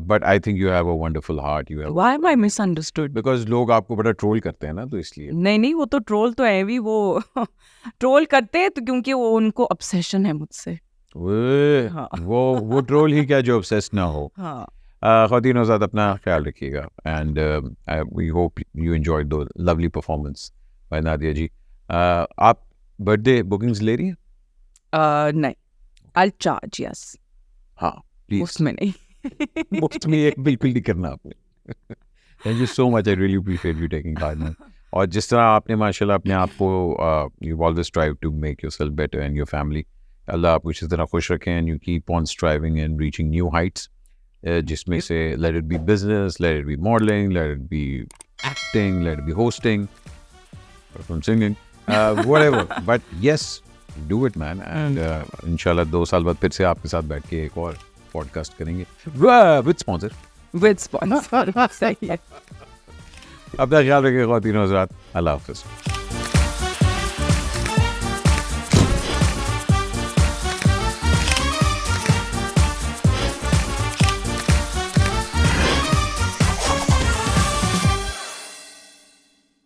but I think you have a wonderful heart. You have, Why am I misunderstood? because लोग आपको बड़ा ट्रोल करते हैं ना, तो इसलिए। नहीं वो तो ट्रोल तो है भी, वो ट्रोल करते हैं तो क्योंकि वो उनको ऑब्सेशन है मुझसे। हाँ। वो ट्रोल ही क्या जो obsessed ना हो। हाँ ख़वातीन हज़रात, अपना ख्याल रखिएगा, and we hope you enjoyed the lovely performance by Nadia जी। आप बर्थडे बुकिंग्स ले रही हैं? नहीं, I'll charge, yes, हाँ प्लीज, उसमें नहीं। मुफ्त में एक बिल्कुल नहीं करना आपने। Thank you so much, I really appreciate you taking part में। और जिस तरह आपने माशाल्लाह अपने आप को, you always strive to make yourself better and your family. अल्लाह आपको इसी तरह खुश रखें and you keep on striving and reaching new heights, जिसमें से let it be business, let it be modelling, let it be acting, let it be hosting, from singing, whatever, but yes, do it man. And इंशाल्लाह 2 साल बाद फिर से आपके साथ बैठ के एक और पॉडकास्ट करेंगे विद स्पॉन्सर। विद स्पॉन्सर, सही है। अपना ख्याल रखिए ख़वातीन हज़रात, अल्लाह हाफ़िज़।